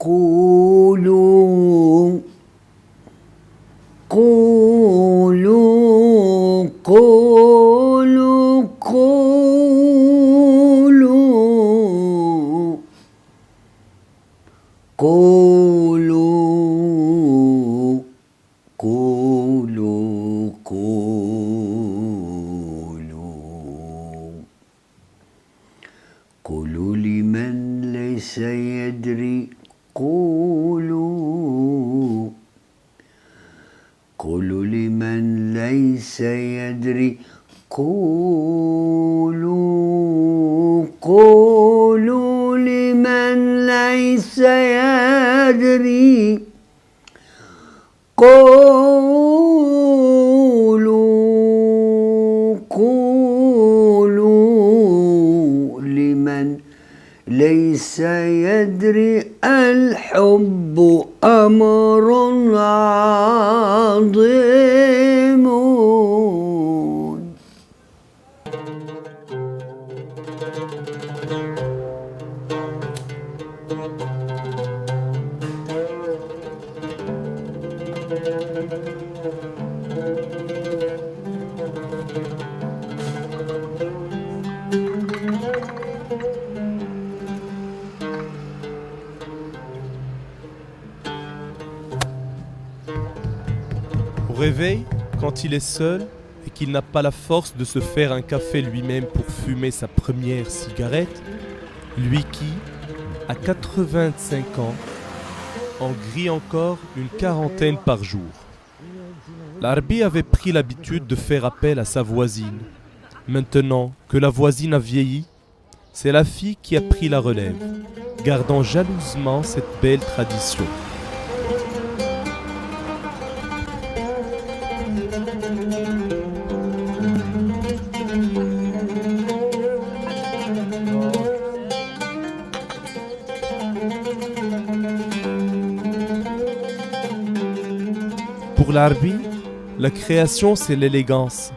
قولوا قولوا قولوا قولوا قولوا قولوا قولوا قولوا لمن ليس يدري قولوا قولوا لمن ليس يدري قولوا قولوا لمن ليس يدري قولوا قولوا لمن ليس يدري الحب أمر عظيم. Au réveil, quand il est seul et qu'il n'a pas la force de se faire un café lui-même pour fumer sa première cigarette, lui qui, à 85 ans, en grille encore une quarantaine par jour. Larbi avait pris l'habitude de faire appel à sa voisine. Maintenant que la voisine a vieilli, c'est la fille qui a pris la relève, gardant jalousement cette belle tradition. Pour l'Arbi, la création c'est l'élégance.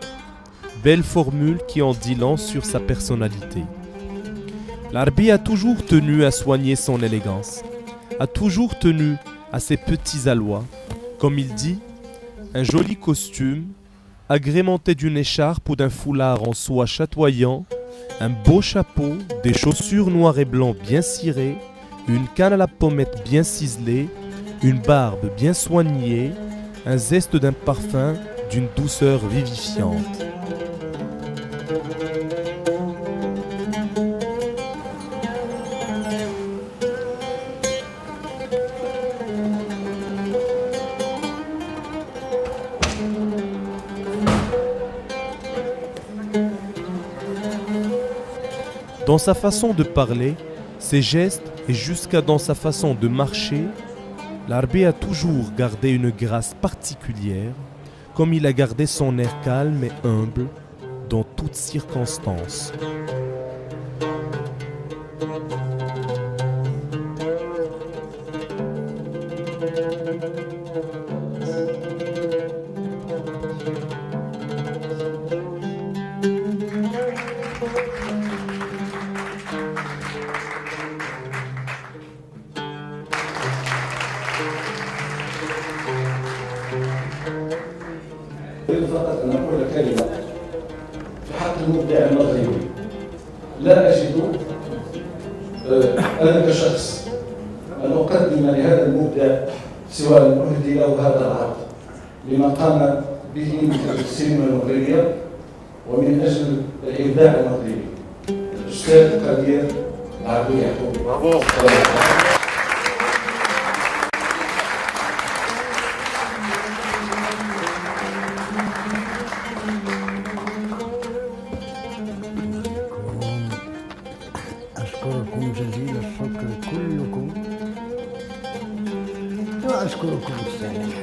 Belle formule qui en dit long sur sa personnalité. L'Arbi a toujours tenu à soigner son élégance, a toujours tenu à ses petits allois. Comme il dit, un joli costume, agrémenté d'une écharpe ou d'un foulard en soie chatoyant, un beau chapeau, des chaussures noires et blancs bien cirées, une canne à la pommette bien ciselée, une barbe bien soignée, un zeste d'un parfum d'une douceur vivifiante. Dans sa façon de parler, ses gestes et jusqu'à dans sa façon de marcher, l'Arbi a toujours gardé une grâce particulière, comme il a gardé son air calme et humble dans toutes circonstances. فقط أن أقول كلمة في حق المبدع المغربي. لا أجد أنا كشخص أن أقدم لهذا المبدع سوى أن أهدي له هذا العرض لما قام به من أجل السينما المغربية ومن أجل الإبداع المغربي. الأستاذ قدير العربي يعقوب. أشكركم جزيل الشكر كلكم وأشكركم الثاني.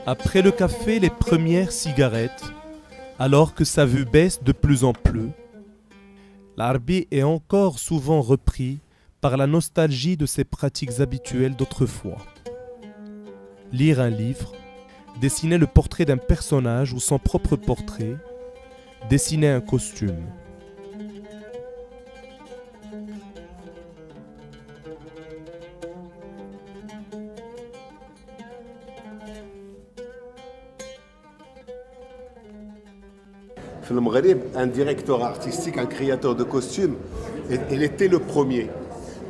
Après le café, les premières cigarettes, alors que sa vue baisse de plus en plus, l'Arbi est encore souvent repris par la nostalgie de ses pratiques habituelles d'autrefois. Lire un livre, dessiner le portrait d'un personnage ou son propre portrait, dessiner un costume. في المغرب un directeur artistique, un créateur de costumes, il était le premier.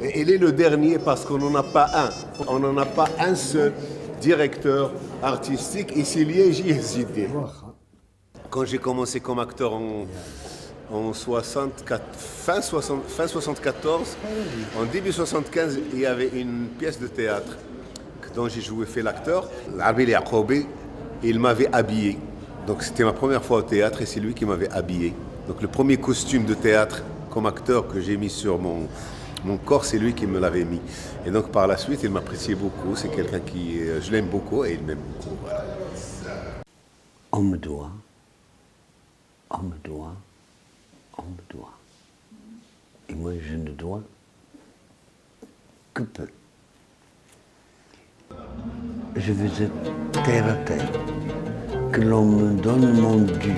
Et il est le dernier parce qu'on n'en a pas un. On n'en a pas un seul directeur artistique. Et c'est lié, j'y hésité. Quand j'ai commencé comme acteur en 64, fin 74, en début 75, il y avait une pièce de théâtre dont j'ai joué, fait l'acteur. L'Arbi Yaqoubi, il m'avait habillé. Donc c'était ma première fois au théâtre et c'est lui qui m'avait habillé. Donc le premier costume de théâtre comme acteur que j'ai mis sur mon corps, c'est lui qui me l'avait mis. Et donc par la suite, il m'appréciait beaucoup. C'est quelqu'un qui, je l'aime beaucoup et il m'aime beaucoup. Voilà. On me doit. Et moi, je ne dois que peu. Je veux être terre à terre, que l'on me donne mon dû.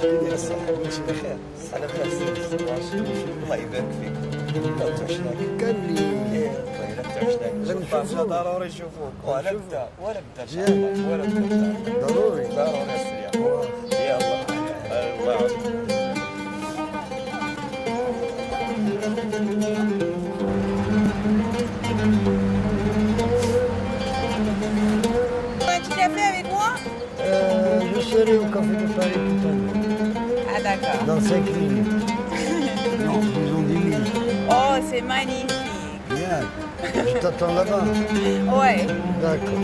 كيداير الصحة ماشي بخير على بلاصتك الله يبارك فيك لا تعشناك كاملين الله يلا تعشناك غنشوفوك ضروري نشوفوك ولا بدا ان شاء الله ولا بدا ضروري السريع يلا الله يعاونك Tu l'as fait avec moi? Je serai au café de Paris tout à l'heure. Ah d'accord. Dans 5 minutes. Non, disons 10 minutes. Oh, c'est magnifique. génial. Je t'attends là-bas. Ouais. D'accord.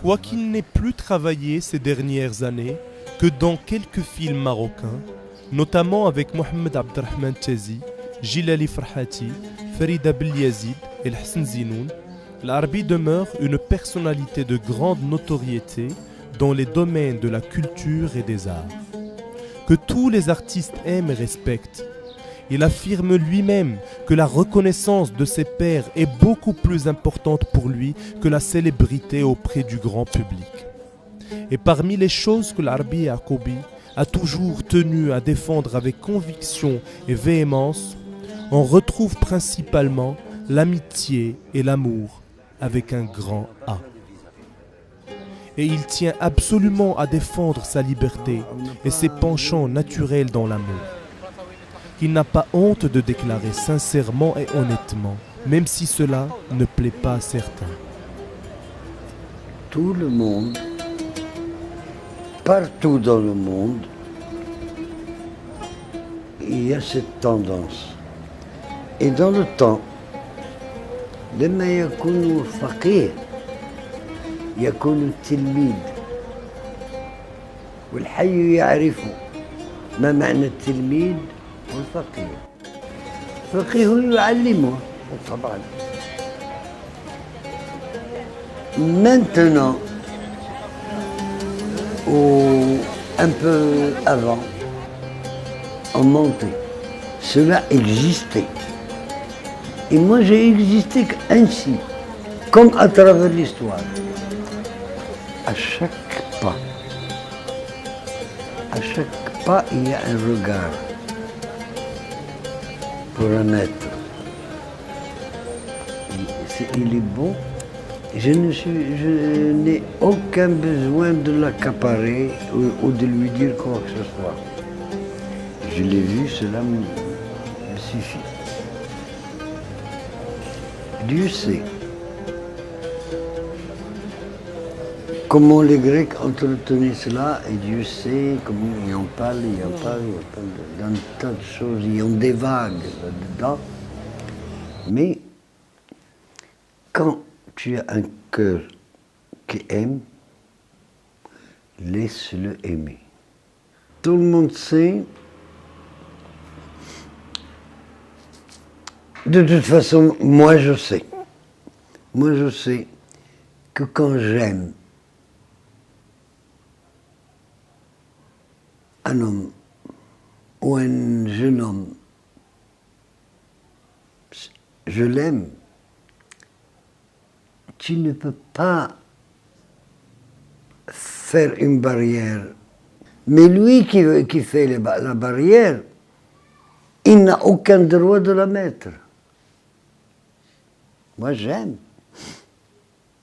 Quoiqu'il n'ait plus travaillé ces dernières années que dans quelques films marocains, notamment avec Mohamed Abdelrahman Tchazi, Jilali Farhati, Farida Belyazid et Hassan Zinoun, l'Arbi demeure une personnalité de grande notoriété dans les domaines de la culture et des arts, que tous les artistes aiment et respectent. Il affirme lui-même que la reconnaissance de ses pairs est beaucoup plus importante pour lui que la célébrité auprès du grand public. Et parmi les choses que l'Arbi Yacoubi a toujours tenu à défendre avec conviction et véhémence, on retrouve principalement l'amitié et l'amour avec un grand A. Et il tient absolument à défendre sa liberté et ses penchants naturels dans l'amour. Il n'a pas honte de déclarer sincèrement et honnêtement, même si cela ne plaît pas à certains. Tout le monde, partout dans le monde, il y a cette tendance. Et dans le temps, لما يكون فقيه يكون التلميذ والحي يعرف ما معنى التلميذ والفقيه. الفقيه يعلمه طبعا. Maintenant, ou un peu avant, on montait. Cela existait. Et moi, j'ai existé ainsi, comme à travers l'histoire. À chaque pas, il y a un regard pour un être. Il est beau. Je n'ai aucun besoin de l'accaparer ou de lui dire quoi que ce soit. Je l'ai vu, cela me suffit. Dieu sait comment les Grecs entretenaient cela, et Dieu sait comment ils en parlent, d'un tas de choses, il y a des vagues là-dedans. Mais quand tu as un cœur qui aime, laisse-le aimer. Tout le monde sait. De toute façon, moi je sais que quand j'aime un homme ou un jeune homme, je l'aime, tu ne peux pas faire une barrière. Mais lui qui fait la barrière, il n'a aucun droit de la mettre. Moi, j'aime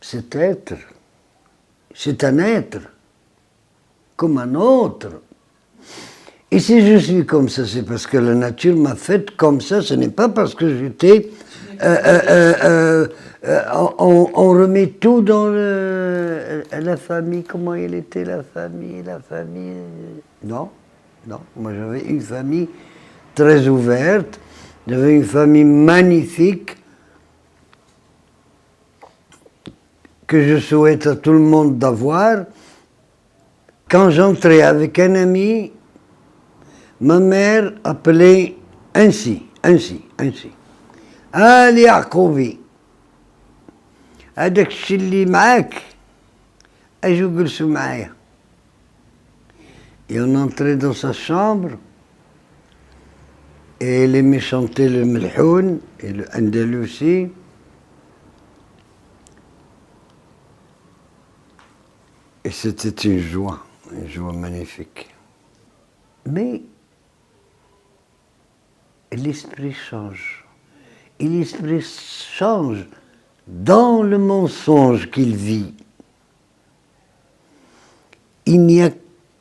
cet être. C'est un être, comme un autre. Et si je suis comme ça, c'est parce que la nature m'a fait comme ça. Ce n'est pas parce que j'étais... on remet tout dans la famille. Comment elle était, la famille. Non. Moi, j'avais une famille très ouverte. J'avais une famille magnifique. Que je souhaite à tout le monde d'avoir. Quand j'entrais avec un ami, ma mère appelait ainsi. Ali Yacoubi, هذاك الشيء اللي معاك اجوا جلسوا معايا. Et on entrait dans sa chambre et elle aimait chanter le Melhoun et le Andalousi. Et c'était une joie magnifique. Mais l'esprit change. Et l'esprit change dans le mensonge qu'il vit. Il n'y a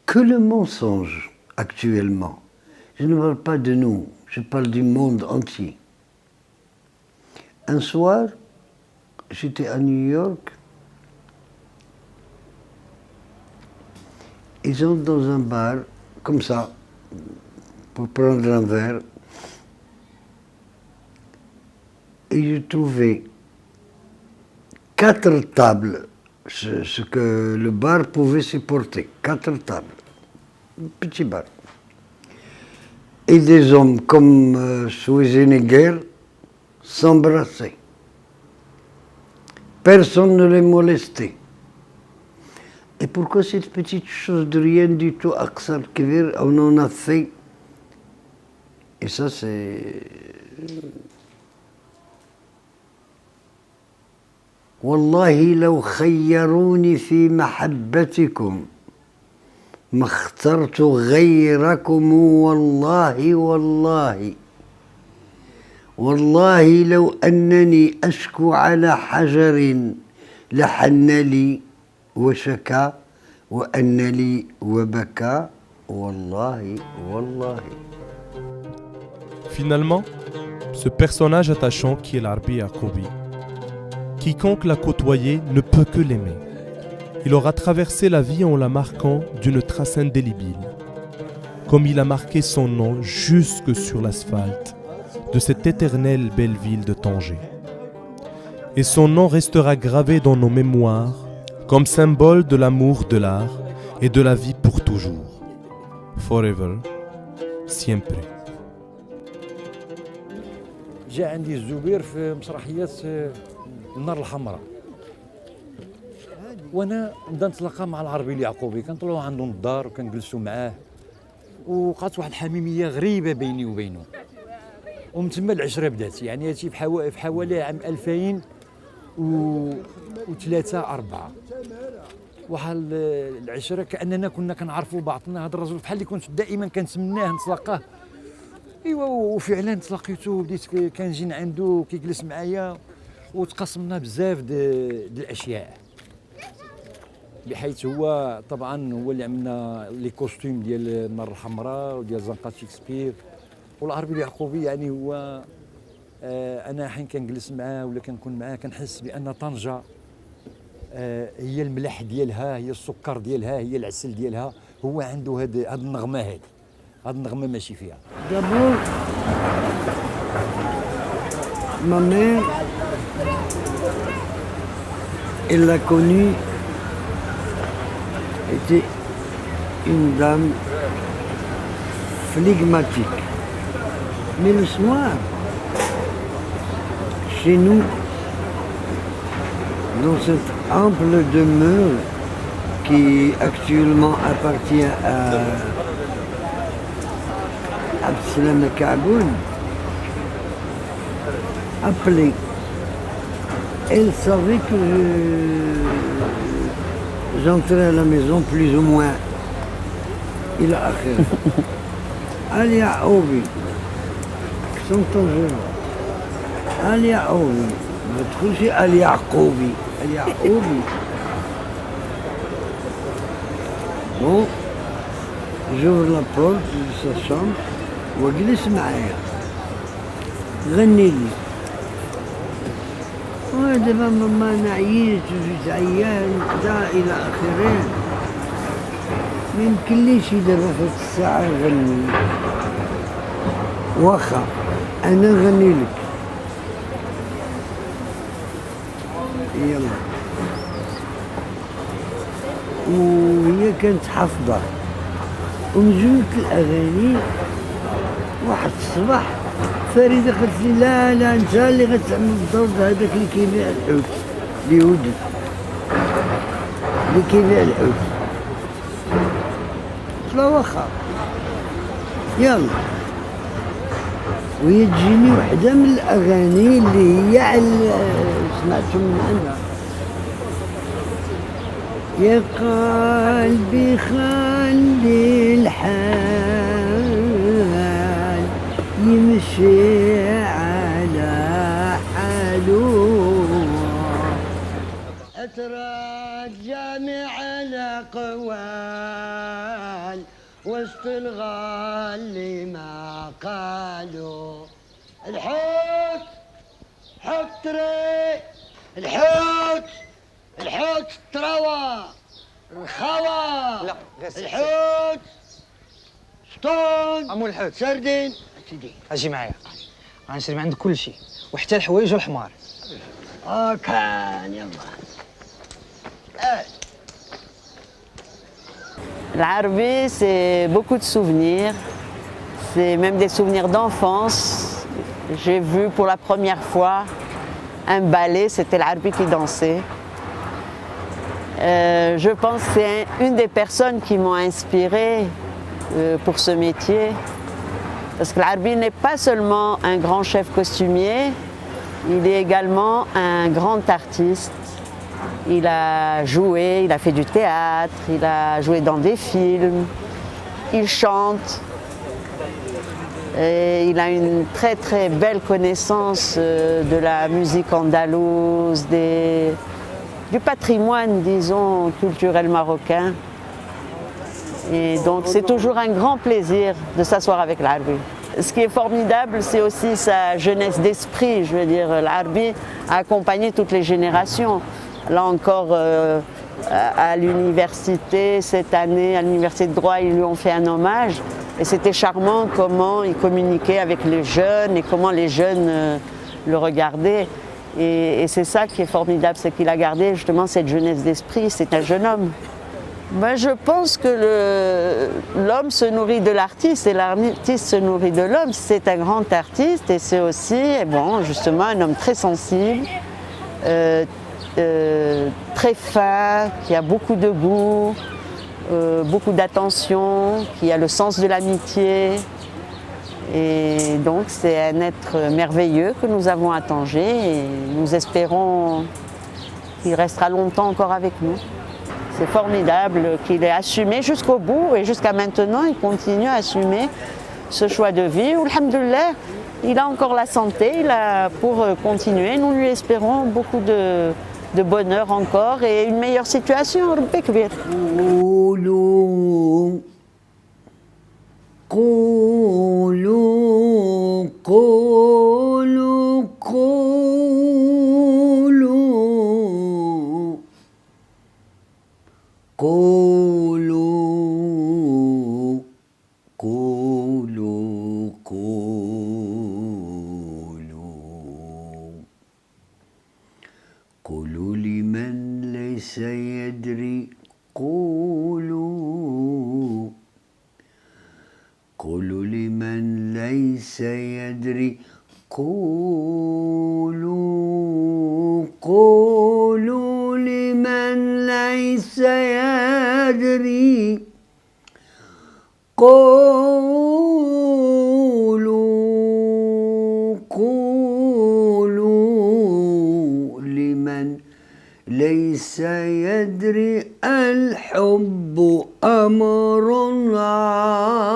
que le mensonge actuellement. Je ne parle pas de nous, je parle du monde entier. Un soir, j'étais à New York. ils sont dans un bar, comme ça, pour prendre un verre. Et je trouvais 4 tables, ce que le bar pouvait supporter, 4 tables, un petit bar. Et des hommes comme Schwarzenegger s'embrassaient. Personne ne les molestait. Et pourquoi cette petite chose de rien du tout, Aqsa al-Kibir, on en a fait? Et ça, c'est... والله لو خيروني في محبتكم ما اخترت غيركم والله والله والله لو أنني أشكو على حجر لحن لي وشكى وأن لي وبكى والله والله. Finalement, ce personnage attachant qui est l'Arbi Yaqoubi, quiconque l'a côtoyé ne peut que l'aimer. Il aura traversé la vie en la marquant d'une trace indélébile, comme il a marqué son nom jusque sur l'asphalte de cette éternelle belle ville de Tanger. Et son nom restera gravé dans nos mémoires comme symbole de l'amour de l'art et de la vie pour toujours. Forever, siempre. جاء عندي الزبير في مسرحيات النار الحمراء، وانا نبدا نتلاقى مع العربي اليعقوبي، كنطلعوا عنده الدار وكنجلسوا معاه، وقعت واحد الحميميه غريبه بيني وبينه، ومن تما العشره بدات. يعني هادشي في حوالي عام 2003 4 واحد العشره كاننا كنا كنعرفوا بعضنا. هذا الرجل بحال اللي كنت دائما كنتمناه نتلاقاه. ايوا وفعلا تلاقيته، بديت كنجي عنده كيجلس معايا وتقاسمنا بزاف د الاشياء، بحيث هو طبعا هو اللي عملنا لي كوستيم ديال النار الحمراء وديال زنقه شكسبير. والعربي اليعقوبي يعني هو انا حين كنجلس معاه ولا كنكون معاه كنحس بان طنجه هي الملح ديالها، هي السكر ديالها، هي العسل ديالها. هو عنده هاد النغمه، هاد النغمه ماشي فيها. D'abord, ma mère, elle l'a connue, était une dame flegmatique. Mais le soir, chez nous, dans cette ample demeure qui actuellement appartient à Abdeslam Kaboun, appelée. Elle savait que j'entrais à la maison plus ou moins. Il a affaire. Ali Aoubi, sont tangents. Ali Aoubi, ma trouche Ali Aoubi. Ali Aoubi. Bon, j'ouvre la porte de sa chambre. واجلس معايا غني لي. ودابا ماما انا عييت وجيت عيان وكذا الى اخره. ما يمكنليش دابا في هاد الساعه نغني، واخا انا نغني لك. يلا. وهي كانت حافظه ومجموعة الاغاني. واحد الصباح فريده قالت لي لا لا انت اللي غتعمل الدور هذاك اللي كيبيع الحوت اليهودي اللي كيبيع الحوت. قلت لها واخا يلا. وهي تجيني وحده من الاغاني اللي هي سمعتهم معنا. يا قلبي خلي الحال يمشي على حاله، اتراجع على قوال وسط الغالي ما قالوا. الحوت حط ري الحوت الحوت التروى الخوا لا الحوت شطون امو الحوت سردين سيدي اجي معايا غنشري من عندك كل شيء وحتى الحوايج والحمار كان يلا L'Arabie, c'est beaucoup de souvenirs, c'est même des souvenirs d'enfance. J'ai vu pour la première fois un ballet, c'était l'Arabie qui dansait. Je pense que c'est une des personnes qui m'ont inspirée pour ce métier. Parce que l'Arabie n'est pas seulement un grand chef costumier, il est également un grand artiste. Il a joué, il a fait du théâtre, il a joué dans des films, il chante. Et il a une très très belle connaissance de la musique andalouse, du patrimoine, disons, culturel marocain. Et donc c'est toujours un grand plaisir de s'asseoir avec l'Arabie. Ce qui est formidable, c'est aussi sa jeunesse d'esprit. Je veux dire, l'Arabie a accompagné toutes les générations. Là encore, à l'université, cette année, à l'université de droit, ils lui ont fait un hommage. Et c'était charmant comment il communiquait avec les jeunes et comment les jeunes le regardaient. Et c'est ça qui est formidable, c'est qu'il a gardé justement cette jeunesse d'esprit. C'est un jeune homme. Ben, je pense que l'homme se nourrit de l'artiste et l'artiste se nourrit de l'homme. C'est un grand artiste et c'est aussi, bon, justement, un homme très sensible, très fin, qui a beaucoup de goût, beaucoup d'attention, qui a le sens de l'amitié. Et donc c'est un être merveilleux que nous avons à Tanger et nous espérons qu'il restera longtemps encore avec nous. C'est formidable qu'il ait assumé jusqu'au bout et jusqu'à maintenant il continue à assumer ce choix de vie. Alhamdoulilah, il a encore la santé pour continuer. Nous lui espérons beaucoup de bonheur encore et une meilleure situation. Rabbi Kbir. قولوا قولوا قولوا قولوا قولوا قولوا قولوا لمن ليس يدري قولوا قولوا لمن ليس يدري قولوا قولوا لمن ليس يدري قولوا قولوا لمن ليس يدري الحب أمر عظيم